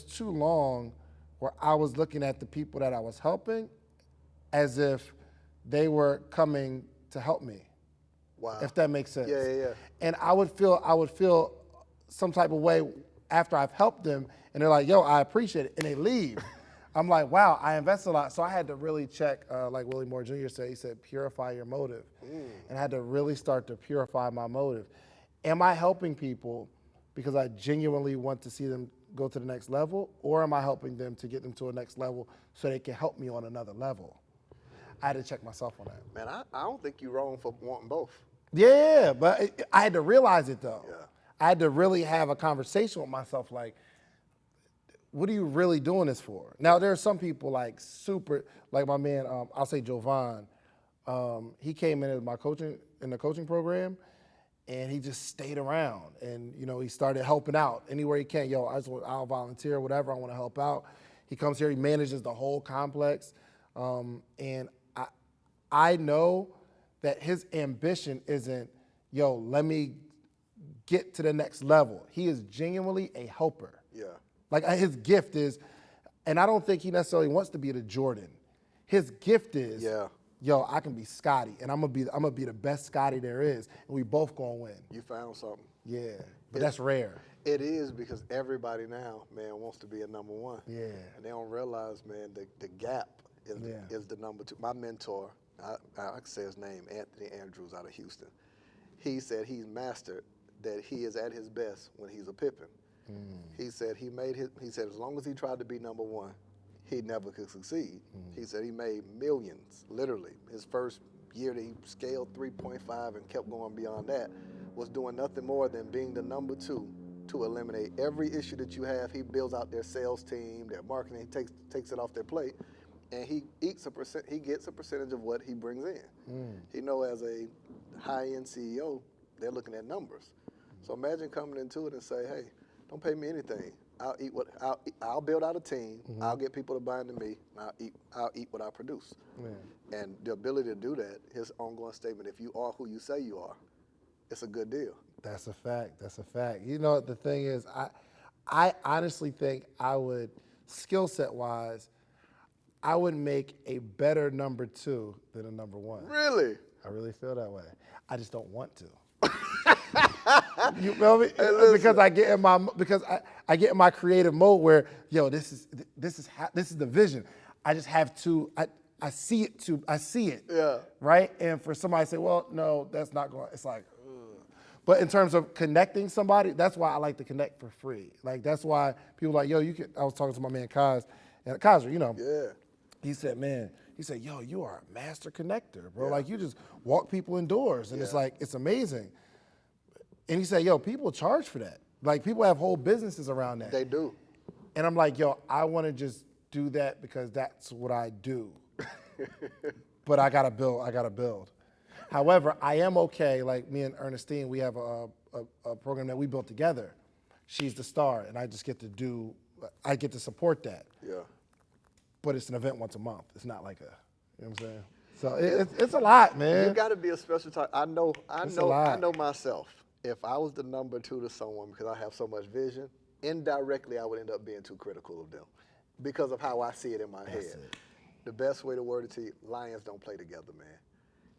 too long where I was looking at the people that I was helping as if they were coming to help me. Wow. If that makes sense. Yeah. And I would feel some type of way after I've helped them, and they're like, "Yo, I appreciate it," and they leave. I'm like, wow, I invested a lot. So I had to really check, like Willie Moore Jr. said, he said, purify your motive. And I had to really start to purify my motive. Am I helping people because I genuinely want to see them go to the next level, or am I helping them to get them to a next level so they can help me on another level? I had to check myself on that. Man, I don't think you're wrong for wanting both. Yeah, but I had to realize it though. Yeah. I had to really have a conversation with myself like, what are you really doing this for? Now, there are some people like like my man, I'll say Jovan, he came in as in the coaching program, and he just stayed around. And, you know, he started helping out anywhere he can. Yo, I'll volunteer, whatever, I want to help out. He comes here, he manages the whole complex. And I know that his ambition isn't, yo, let me get to the next level. He is genuinely a helper. Yeah. Like his gift is, and I don't think he necessarily wants to be the Jordan. His gift is, yo, I can be Scotty, and I'm gonna be the best Scotty there is, and we both gonna win. You found something. Yeah, but that's rare. It is, because everybody now, man, wants to be a number one. Yeah. And they don't realize, man, the gap is the number two. My mentor, I can say his name, Anthony Andrews out of Houston. He said he's mastered that he is at his best when he's a Pippen. He said he said as long as he tried to be number one, he never could succeed. He said he made millions, literally. His first year that he scaled 3.5 and kept going beyond that was doing nothing more than being the number two to eliminate every issue that you have. He builds out their sales team, their marketing, takes it off their plate, and he gets a percentage of what he brings in. He know as a high-end CEO, they're looking at numbers. So imagine coming into it and say, hey, don't pay me anything. I'll build out a team. I'll get people to buy into me. I'll eat what I produce. And the ability to do that, his ongoing statement, if you are who you say you are, it's a good deal. That's a fact. That's a fact. You know, the thing is, I honestly think I would, skill set wise, I would make a better number two than a number one. Really? I really feel that way. I just don't want to. You feel me? Hey, because I get in my creative mode where, yo, this is the vision. I just have to. I see it. Yeah. Right. And for somebody to say, well, no, that's not going. It's like, ugh. But in terms of connecting somebody, that's why I like to connect for free. Like that's why people are like, yo, you can. I was talking to my man Kaz, and Kaz, you know. Yeah. He said, yo, you are a master connector, bro. Like you just walk people indoors, and it's like it's amazing. And he said, yo, people charge for that. Like people have whole businesses around that. They do. And I'm like, yo, I want to just do that because that's what I do. But I gotta build. However, I am okay. Like me and Ernestine, we have a program that we built together. She's the star, and I just get to support that. Yeah. But it's an event once a month. It's not like you know what I'm saying? So it's a lot, man. You got to be a special type. I know myself. If I was the number two to someone because I have so much vision, indirectly I would end up being too critical of them because of how I see it in my head. The best way to word it to you, lions don't play together, man.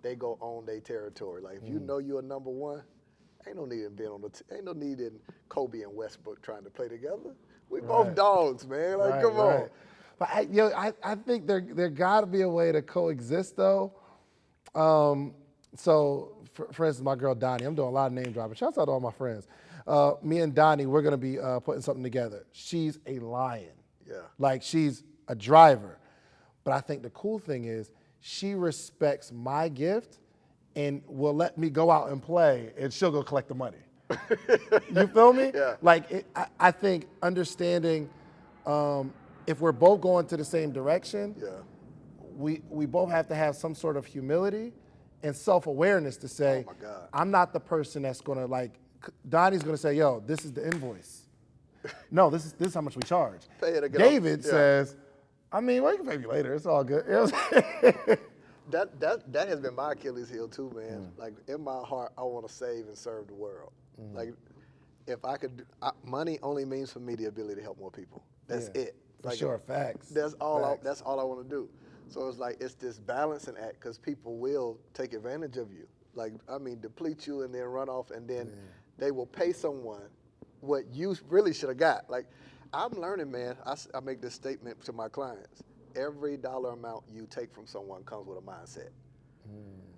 They go own their territory. Like if you know you're a number one, ain't no need in being ain't no need in Kobe and Westbrook trying to play together. We both dogs, man. Like come on. But I think there got to be a way to coexist though. So for instance, my girl Donnie, I'm doing a lot of name dropping. Shouts out to all my friends. Me and Donnie, we're gonna be putting something together. She's a lion. Yeah. Like she's a driver. But I think the cool thing is she respects my gift and will let me go out and play, and she'll go collect the money. You feel me? Yeah. Like I think understanding if we're both going to the same direction, we both have to have some sort of humility and self-awareness to say, oh my God, I'm not the person that's gonna like, Donnie's gonna say, yo, this is the invoice. No, this is how much we charge. Pay it again. David says, I mean, well, you can pay me later, it's all good. You know that has been my Achilles heel too, man. Like in my heart, I wanna save and serve the world. Like if I could, money only means for me the ability to help more people. That's it. For like, sure, facts. That's all. That's all I want to do. So it's like it's this balancing act because people will take advantage of you. Like I mean, deplete you and then run off, and then they will pay someone what you really should have got. Like I'm learning, man. I make this statement to my clients: every dollar amount you take from someone comes with a mindset.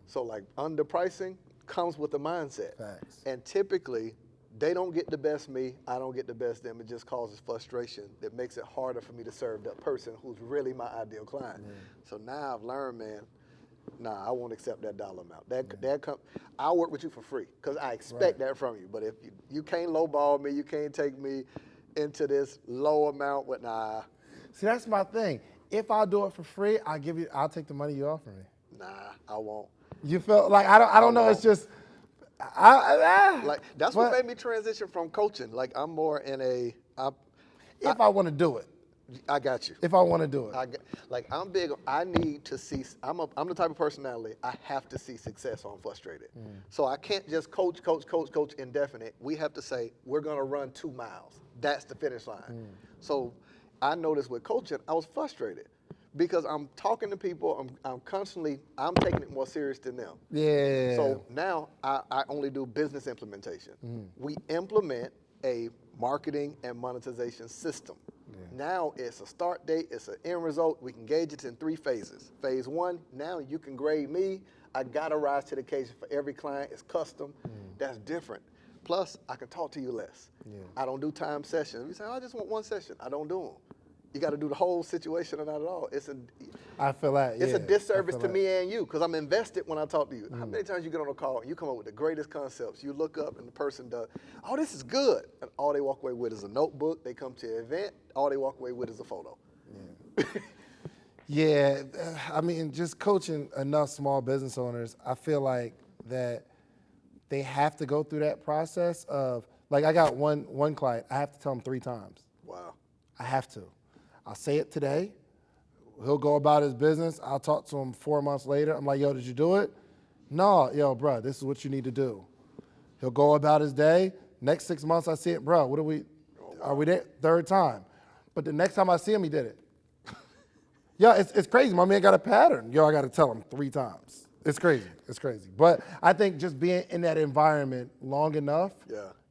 So like underpricing comes with a mindset. Facts. And typically, they don't get the best me, I don't get the best them. It just causes frustration that makes it harder for me to serve that person who's really my ideal client. So now I've learned, man, I won't accept that dollar amount. I'll work with you for free because I expect that from you. But if you can't lowball me, you can't take me into this low amount with See, that's my thing. If I do it for free, I'll take the money you offer me. I won't. You feel like I don't know. It's just like that's what made me transition from coaching. Like I'm more in if I want to do it. I got you. if I want to do it? I'm big. I need to see. I'm the type of personality. I have to see success, or I'm frustrated. So I can't just coach indefinite. We have to say we're gonna run 2 miles. That's the finish line. So I noticed with coaching, I was frustrated because I'm talking to people. I'm taking it more serious than them. Yeah. So now I only do business implementation. We implement a marketing and monetization system. Now it's a start date, it's an end result. We can gauge it in 3 phases. Phase 1, now you can grade me. I gotta rise to the occasion for every client. It's custom. That's different. Plus, I can talk to you less. I don't do time sessions. You say, I just want 1 session. I don't do them. You got to do the whole situation or not at all. I feel that. It's a disservice to that. me and you because I'm invested when I talk to you. How many times you get on a call and you come up with the greatest concepts? You look up and the person does, oh, this is good. And all they walk away with is a notebook. They come to an event. All they walk away with is a photo. Yeah, I mean, just coaching enough small business owners, I feel like that they have to go through that process of, like I got one client, I have to tell him 3 times. Wow. I have to. I'll say it today. He'll go about his business. I'll talk to him 4 months later. I'm like, yo, did you do it? No, yo, bro, this is what you need to do. He'll go about his day. Next 6 months, I see it, bro, are we there? 3rd time. But the next time I see him, he did it. Yeah, it's crazy. My man got a pattern. Yo, I got to tell him 3 times. It's crazy. It's crazy. But I think just being in that environment long enough,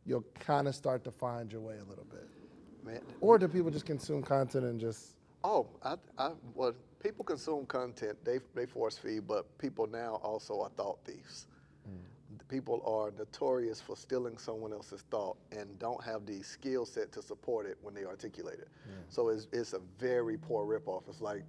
you'll kind of start to find your way a little bit. Man. Or do people just consume content and just? Oh, well, people consume content. They force feed, but people now also are thought thieves. People are notorious for stealing someone else's thought and don't have the skill set to support it when they articulate it. So it's a very poor ripoff. It's like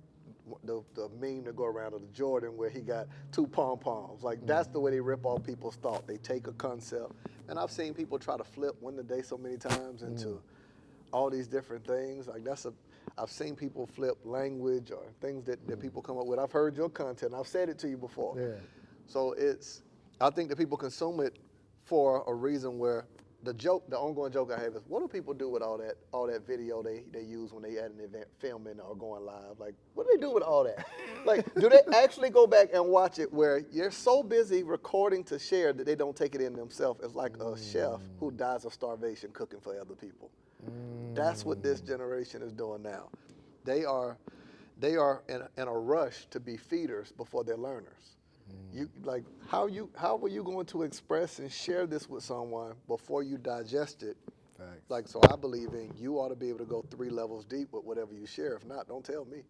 the meme that go around of the Jordan where he got 2 pom-poms. Like that's the way they rip off people's thought. They take a concept, and I've seen people try to flip Win the Day so many times into all these different things. Like I've seen people flip language or things that people come up with. I've heard your content. I've said it to you before. Yeah. So I think that people consume it for a reason where the ongoing joke I have is, what do people do with all that video they use when they at an event filming or going live? Like, what do they do with all that? Like, do they actually go back and watch it where you're so busy recording to share that they don't take it in themselves? It's like a chef who dies of starvation cooking for other people. That's what this generation is doing now. They are in a rush to be feeders before they're learners. How are you going to express and share this with someone before you digest it? Facts. So I believe in you ought to be able to go 3 levels deep with whatever you share. If not, don't tell me.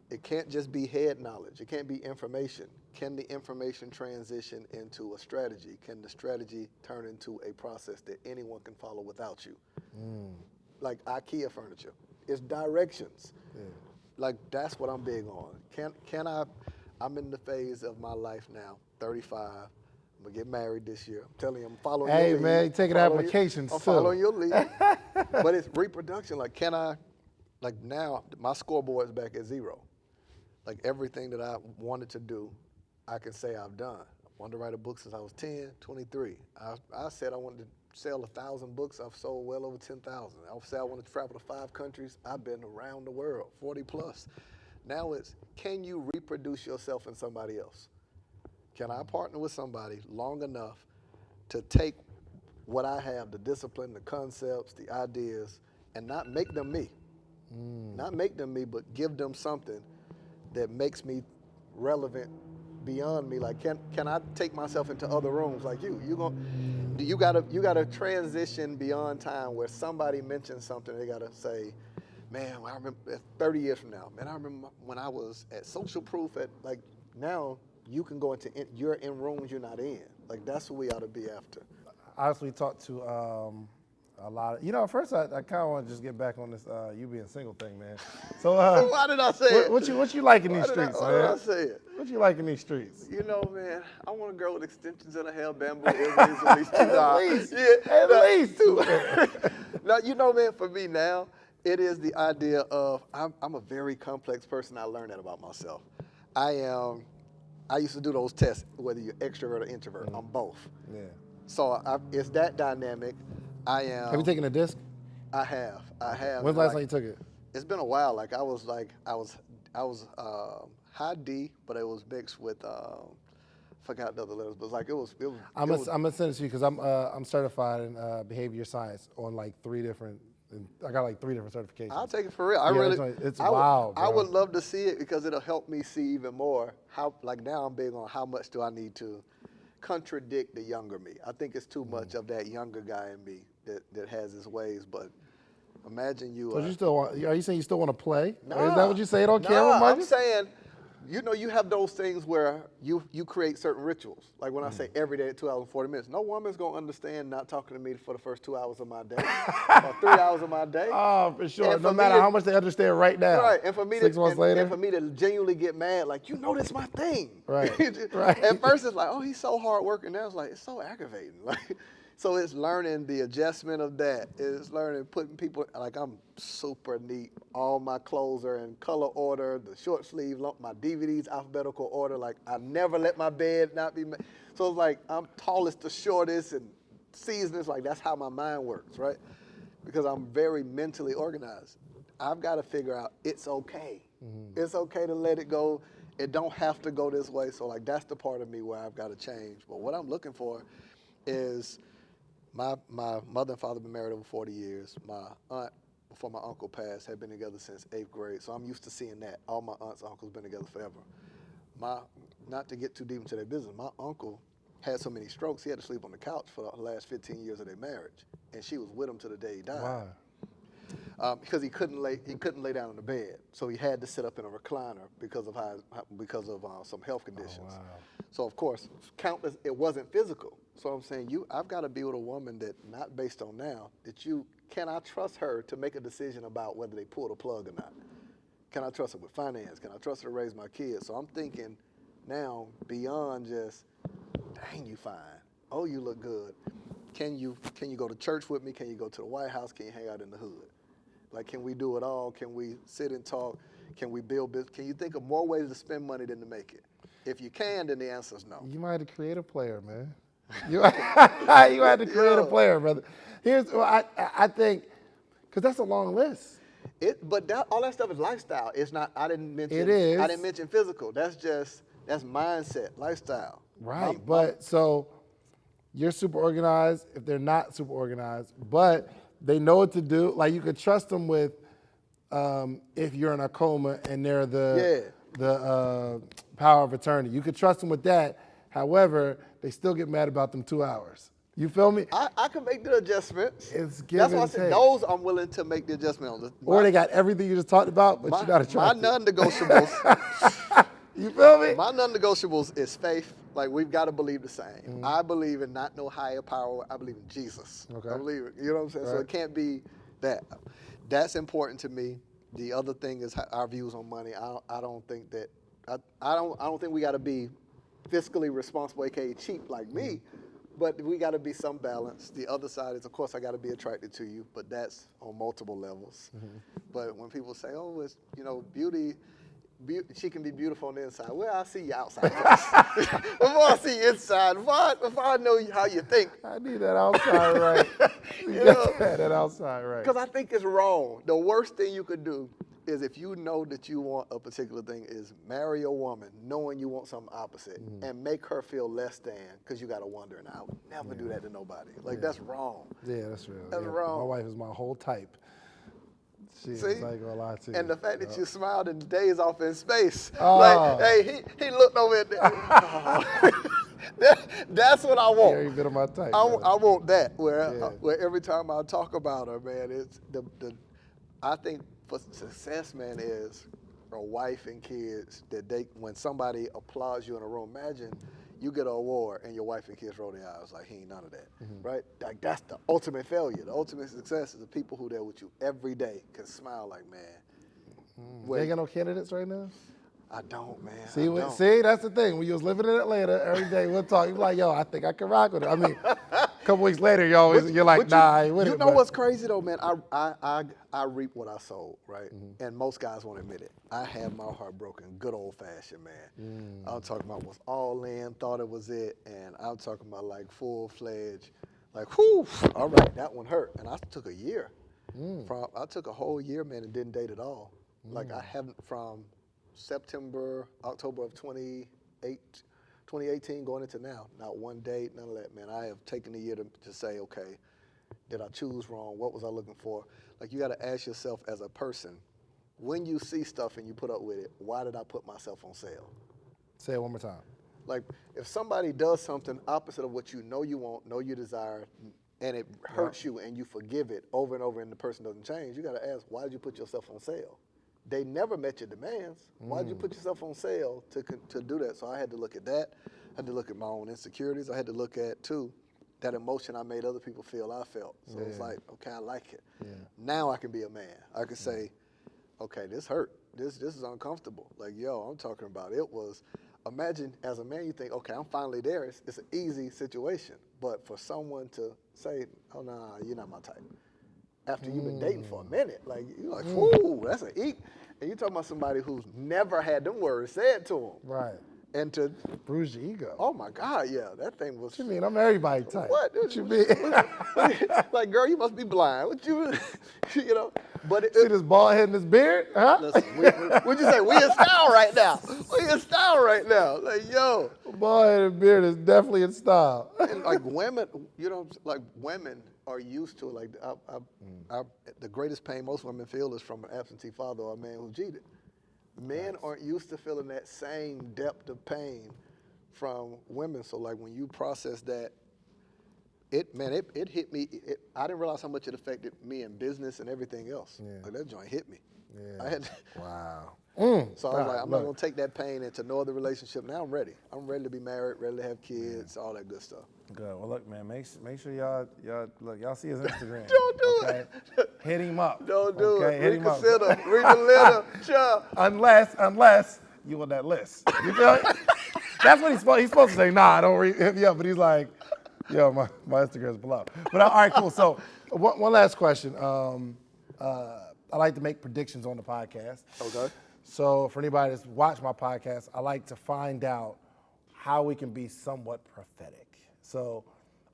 It can't just be head knowledge. It can't be information. Can the information transition into a strategy? Can the strategy turn into a process that anyone can follow without you? Like IKEA furniture. It's directions. That's what I'm big on. I'm in the phase of my life now, 35. I'm gonna get married this year. I'm telling you, I'm following your lead. Hey man, you taking applications too. I'm following your lead. But it's reproduction. Now my scoreboard's back at 0. Everything that I wanted to do, I can say I've done. I wanted to write a book since I was 10, 23. I said I wanted to sell 1,000 books. I've sold well over 10,000. I said I wanted to travel to 5 countries. I've been around the world, 40 plus. Now it's, can you reproduce yourself in somebody else? Can I partner with somebody long enough to take what I have, the discipline, the concepts, the ideas, and not make them me? Not make them me, but give them something that makes me relevant beyond me. Can I take myself into other rooms like you? You gotta transition beyond time where somebody mentions something, they gotta say, man, I remember 30 years from now, man, I remember when I was at Social Proof now you can go you're in rooms you're not in. That's what we ought to be after. I honestly talked to a lot of, at first I kind of want to just get back on this you being single thing, man. So why did I say it? What you like in these streets, man? Why did I say it? What you like in these streets? Man, I want a girl with extensions and a hair bamboo earrings at least 2 dollars. At least 2. Now, man, for me now, it is the idea of I'm a very complex person. I learned that about myself. I used to do those tests, whether you're extrovert or introvert. I'm both. Yeah. So it's that dynamic. Have you taken a disc? I have. When's the last time you took it? it's been a while. Like I was high D, but it was mixed with forgot the other letters, but I'm gonna send it to you because I'm certified in behavior science on like 3 different. I got like 3 different certifications. I'll take it for real. It's wild. I would love to see it because it'll help me see even more how, like now I'm big on how much do I need to contradict the younger me. I think it's too much of that younger guy in me that has his ways, but imagine you. So you still want? Are you saying you still want to play? Nah, Or is that what you say on camera, nah, Marcus? I'm saying, you have those things where you create certain rituals. Like when I say every day at 2 hours and 40 minutes, no woman's gonna understand not talking to me for the first 2 hours of my day or 3 hours of my day. Oh, for sure. And No for matter me to- how much they understand right now. Right, and for me 6 months later. and for me to genuinely get mad, like that's my thing. Right, right. At first it's like, oh, he's so hard working. Now it's like it's so aggravating. Like, so it's learning the adjustment of that. It's learning putting people like I'm super neat. All my clothes are in color order. The short sleeve, my DVDs alphabetical order. Like I never let my bed not be. So it's like I'm tallest to shortest and seasonings. Like that's how my mind works, right? Because I'm very mentally organized. I've got to figure out it's okay. It's okay to let it go. It don't have to go this way. So like that's the part of me where I've got to change. But what I'm looking for is my mother and father have been married over 40 years. My aunt, before my uncle passed, had been together since 8th grade. So I'm used to seeing that. All my aunts and uncles been together forever. Not to get too deep into their business, my uncle had so many strokes, he had to sleep on the couch for the last 15 years of their marriage. And she was with him to the day he died. Wow. Because he couldn't lay down in the bed, so he had to sit up in a recliner because of some health conditions. Oh, wow. So of course, countless. It wasn't physical. So I'm saying I've got to be with a woman that not based on now. Can I trust her to make a decision about whether they pull the plug or not? Can I trust her with finance? Can I trust her to raise my kids? So I'm thinking now beyond just, dang, you fine. Oh, you look good. Can you go to church with me? Can you go to the White House? Can you hang out in the hood? Like, can we do it all? Can we sit and talk? Can we build business? Can you think of more ways to spend money than to make it? If you can, then the answer is no. You might have to create a player, man. You had to create a player, brother. I think, because that's a long list. All that stuff is lifestyle. It's not. I didn't mention. It is. I didn't mention physical. That's mindset, lifestyle. Right. So you're super organized. If they're not super organized, but they know what to do. Like you could trust them with if you're in a coma and they're the power of attorney. You could trust them with that. However, they still get mad about them 2 hours. You feel me? I can make the adjustments. It's give That's why I and said take. those I'm willing to make the adjustment on. Or they got everything you just talked about, but you're not attracted. My non-negotiables. You feel me? My non-negotiables is faith. Like we've got to believe the same. Mm-hmm. I believe in not no higher power. I believe in Jesus. Okay. I believe it. You know what I'm saying? Right. So it can't be that. That's important to me. The other thing is our views on money. I don't think that. I don't think we got to be fiscally responsible, aka cheap like me. But we got to be some balance. The other side is, of course, I got to be attracted to you, but that's on multiple levels. Mm-hmm. But when people say, "Oh, it's beauty, she can be beautiful on the inside," well, I see you outside first. Before I see you inside, before I know how you think. I need that outside right. You know, that outside right. Because I think it's wrong. The worst thing you could do is if you know that you want a particular thing is marry a woman knowing you want something opposite and make her feel less than because you got to wonder. And I would never do that to nobody. Like, that's wrong. Yeah, that's real. That's wrong. My wife is my whole type. I ain't gonna lie to you. And the fact that you smiled and the day is off in space. Oh. Like, hey, he looked over at that. That's what I want. Every bit of my type. I want that where every time I talk about her, man, it's I think for success, man, is a wife and kids that when somebody applauds you in a room, imagine you get an award and your wife and kids roll their eyes like he ain't none of that, right? Like that's the ultimate failure. The ultimate success is the people who are there with you every day can smile like, man. You ain't got no candidates right now? I don't, man. See, that's the thing. When you was living in Atlanta, every day we'll talk. You're like, yo, I think I can rock with it. I mean, a couple weeks later, you're like, nah, I ain't with it. You know what's crazy though, man? I reap what I sowed, right? And most guys won't admit it. I had my heart broken, good old fashioned, man. I'm talking about was all in, thought it was it, and I'm talking about like full fledged, like, whew, all right, that one hurt, and I took a year. I took a whole year, man, and didn't date at all. Like I haven't from October of 2018 going into now, not one date, none of that, man. I have taken a year to say, okay, did I choose wrong? What was I looking for? Like you got to ask yourself as a person, when you see stuff and you put up with it, why did I put myself on sale? Say it one more time. Like if somebody does something opposite of what you know you want, know you desire, and it hurts you and you forgive it over and over and the person doesn't change, you got to ask, why did you put yourself on sale? They never met your demands. Why did you put yourself on sale to do that? So I had to look at that. I had to look at my own insecurities. I had to look at, too, that emotion I made other people feel I felt. So it's like, okay, I like it. Yeah. Now I can be a man. I can say, okay, this hurt. This is uncomfortable. Like, yo, I'm talking about it was, imagine as a man you think, okay, I'm finally there. It's an easy situation. But for someone to say, oh, nah, you're not my type. After you've been dating for a minute, like, you're like, whoo, that's an eek. And you're talking about somebody who's never had them words said to him. Right. And to bruise your ego. Oh my God, yeah, that thing was. What you mean? I'm everybody type. What you mean? Like, girl, you must be blind. What you, you know? But see this bald head and this beard, huh? Listen, what'd you say? We in style right now. We in style right now. Like, yo, bald head and beard is definitely in style. And like women, you know, like women are used to it. Like, the greatest pain most women feel is from an absentee father or a man who cheated. Men aren't used to feeling that same depth of pain from women. So like when you process that, it hit me. I didn't realize how much it affected me in business and everything else. Yeah. Like that joint hit me. Yeah. I had to, wow. So I was like, I'm not gonna take that pain into no other relationship. Now I'm ready. I'm ready to be married, ready to have kids, all that good stuff. Good. Well, look, man. Make sure y'all look. Y'all see his Instagram. Don't do it. Hit him up. Don't do it. Hit him up. Reconsider. Read the letter. Sure. Unless you on that list. You feel me? That's what he's supposed to say. Nah, I don't hit me up. But he's like, yo, my Instagram's below. But all right, cool. So one last question. I like to make predictions on the podcast. Okay. So for anybody that's watched my podcast, I like to find out how we can be somewhat prophetic. So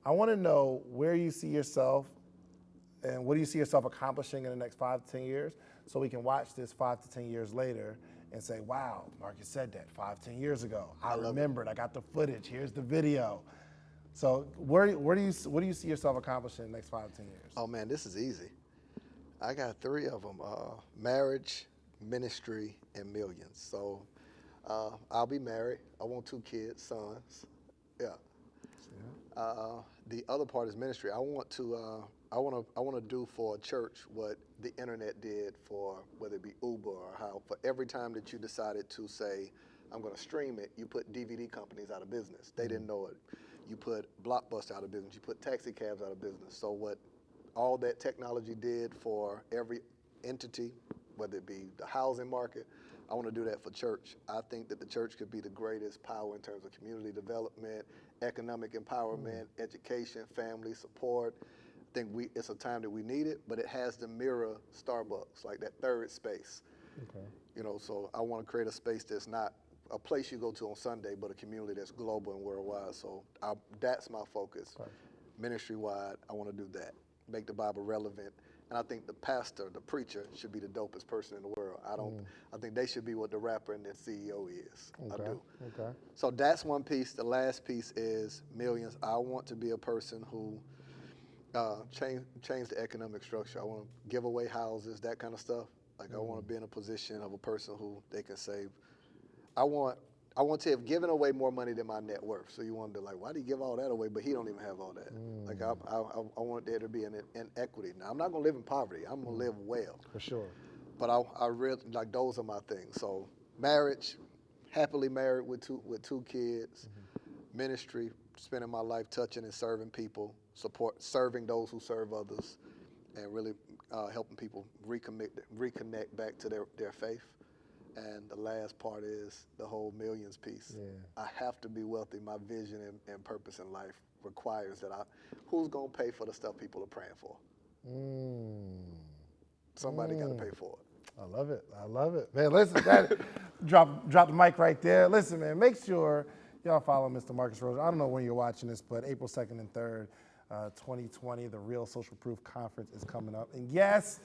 I want to know where you see yourself and what do you see yourself accomplishing in the next 5 to 10 years so we can watch this 5 to 10 years later and say, wow, Marcus said that 5, 10 years ago. I remembered. I got the footage. Here's the video. So what do you see yourself accomplishing in the next 5 to 10 years? Oh, man, this is easy. I got 3 of them, marriage, ministry, and millions. So I'll be married. I want 2 kids, sons. Yeah. The other part is ministry. I want to do for a church what the internet did for whether it be Uber or how for every time that you decided to say, I'm going to stream it, you put DVD companies out of business. They didn't know it. You put Blockbuster out of business. You put taxi cabs out of business. So what all that technology did for every entity, whether it be the housing market, I want to do that for church. I think that the church could be the greatest power in terms of community development, economic empowerment, education, family support. I think it's a time that we need it, but it has to mirror Starbucks, like that third space. Okay. You know, so I want to create a space that's not a place you go to on Sunday, but a community that's global and worldwide. So that's my focus. Okay. Ministry-wide, I want to do that. Make the Bible relevant. And I think the pastor, the preacher, should be the dopest person in the world. I think they should be what the rapper and the CEO is. Okay. I do. Okay. So that's one piece. The last piece is millions. I want to be a person who change the economic structure. I want to give away houses, that kind of stuff. Like I want to be in a position of a person who they can save. I want to have given away more money than my net worth. So you wonder, like, why do you give all that away? But he don't even have all that. Like, I want there to be an equity. Now, I'm not going to live in poverty. I'm going to live well. For sure. But I really, like, those are my things. So marriage, happily married with two kids, ministry, spending my life touching and serving people, serving those who serve others, and really helping people reconnect back to their faith. And the last part is the whole millions piece. Yeah. I have to be wealthy. My vision and purpose in life requires that who's going to pay for the stuff people are praying for? Somebody got to pay for it. I love it. I love it. Man, listen, drop the mic right there. Listen, man, make sure y'all follow Mr. Marcus Rosier. I don't know when you're watching this, but April 2nd and 3rd, 2020. The Real Social Proof Conference is coming up. And yes,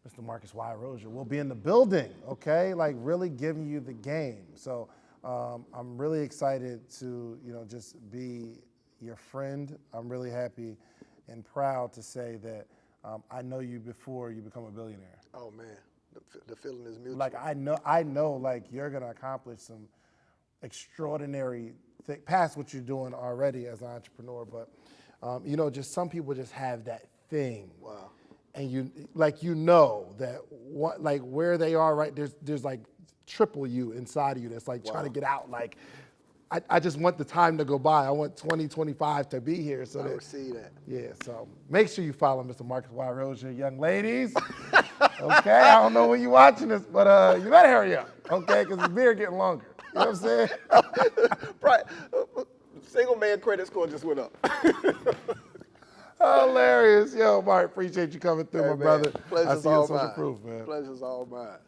Mr. Marcus Y. Rosier will be in the building, okay? Like really giving you the game. So I'm really excited to, just be your friend. I'm really happy and proud to say that I know you before you become a billionaire. Oh man, the feeling is mutual. Like I know like you're gonna accomplish some extraordinary thing past what you're doing already as an entrepreneur, but just some people just have that thing. Wow. And that what, like where they are right there's like triple you inside of you that's like trying to get out. Like I just want the time to go by. I want 2025 to be here. So I see that. Yeah, so make sure you follow Mr. Marcus Y. Rosier, young ladies. Okay, I don't know when you're watching this, but you better hurry up, okay, because the beard getting longer. You know what I'm saying? Right. Single man credit score just went up. Hilarious. Yo, Mark, appreciate you coming through, my brother. Pleasure's I see you on all Social mine. Proof, man. Pleasure's all mine.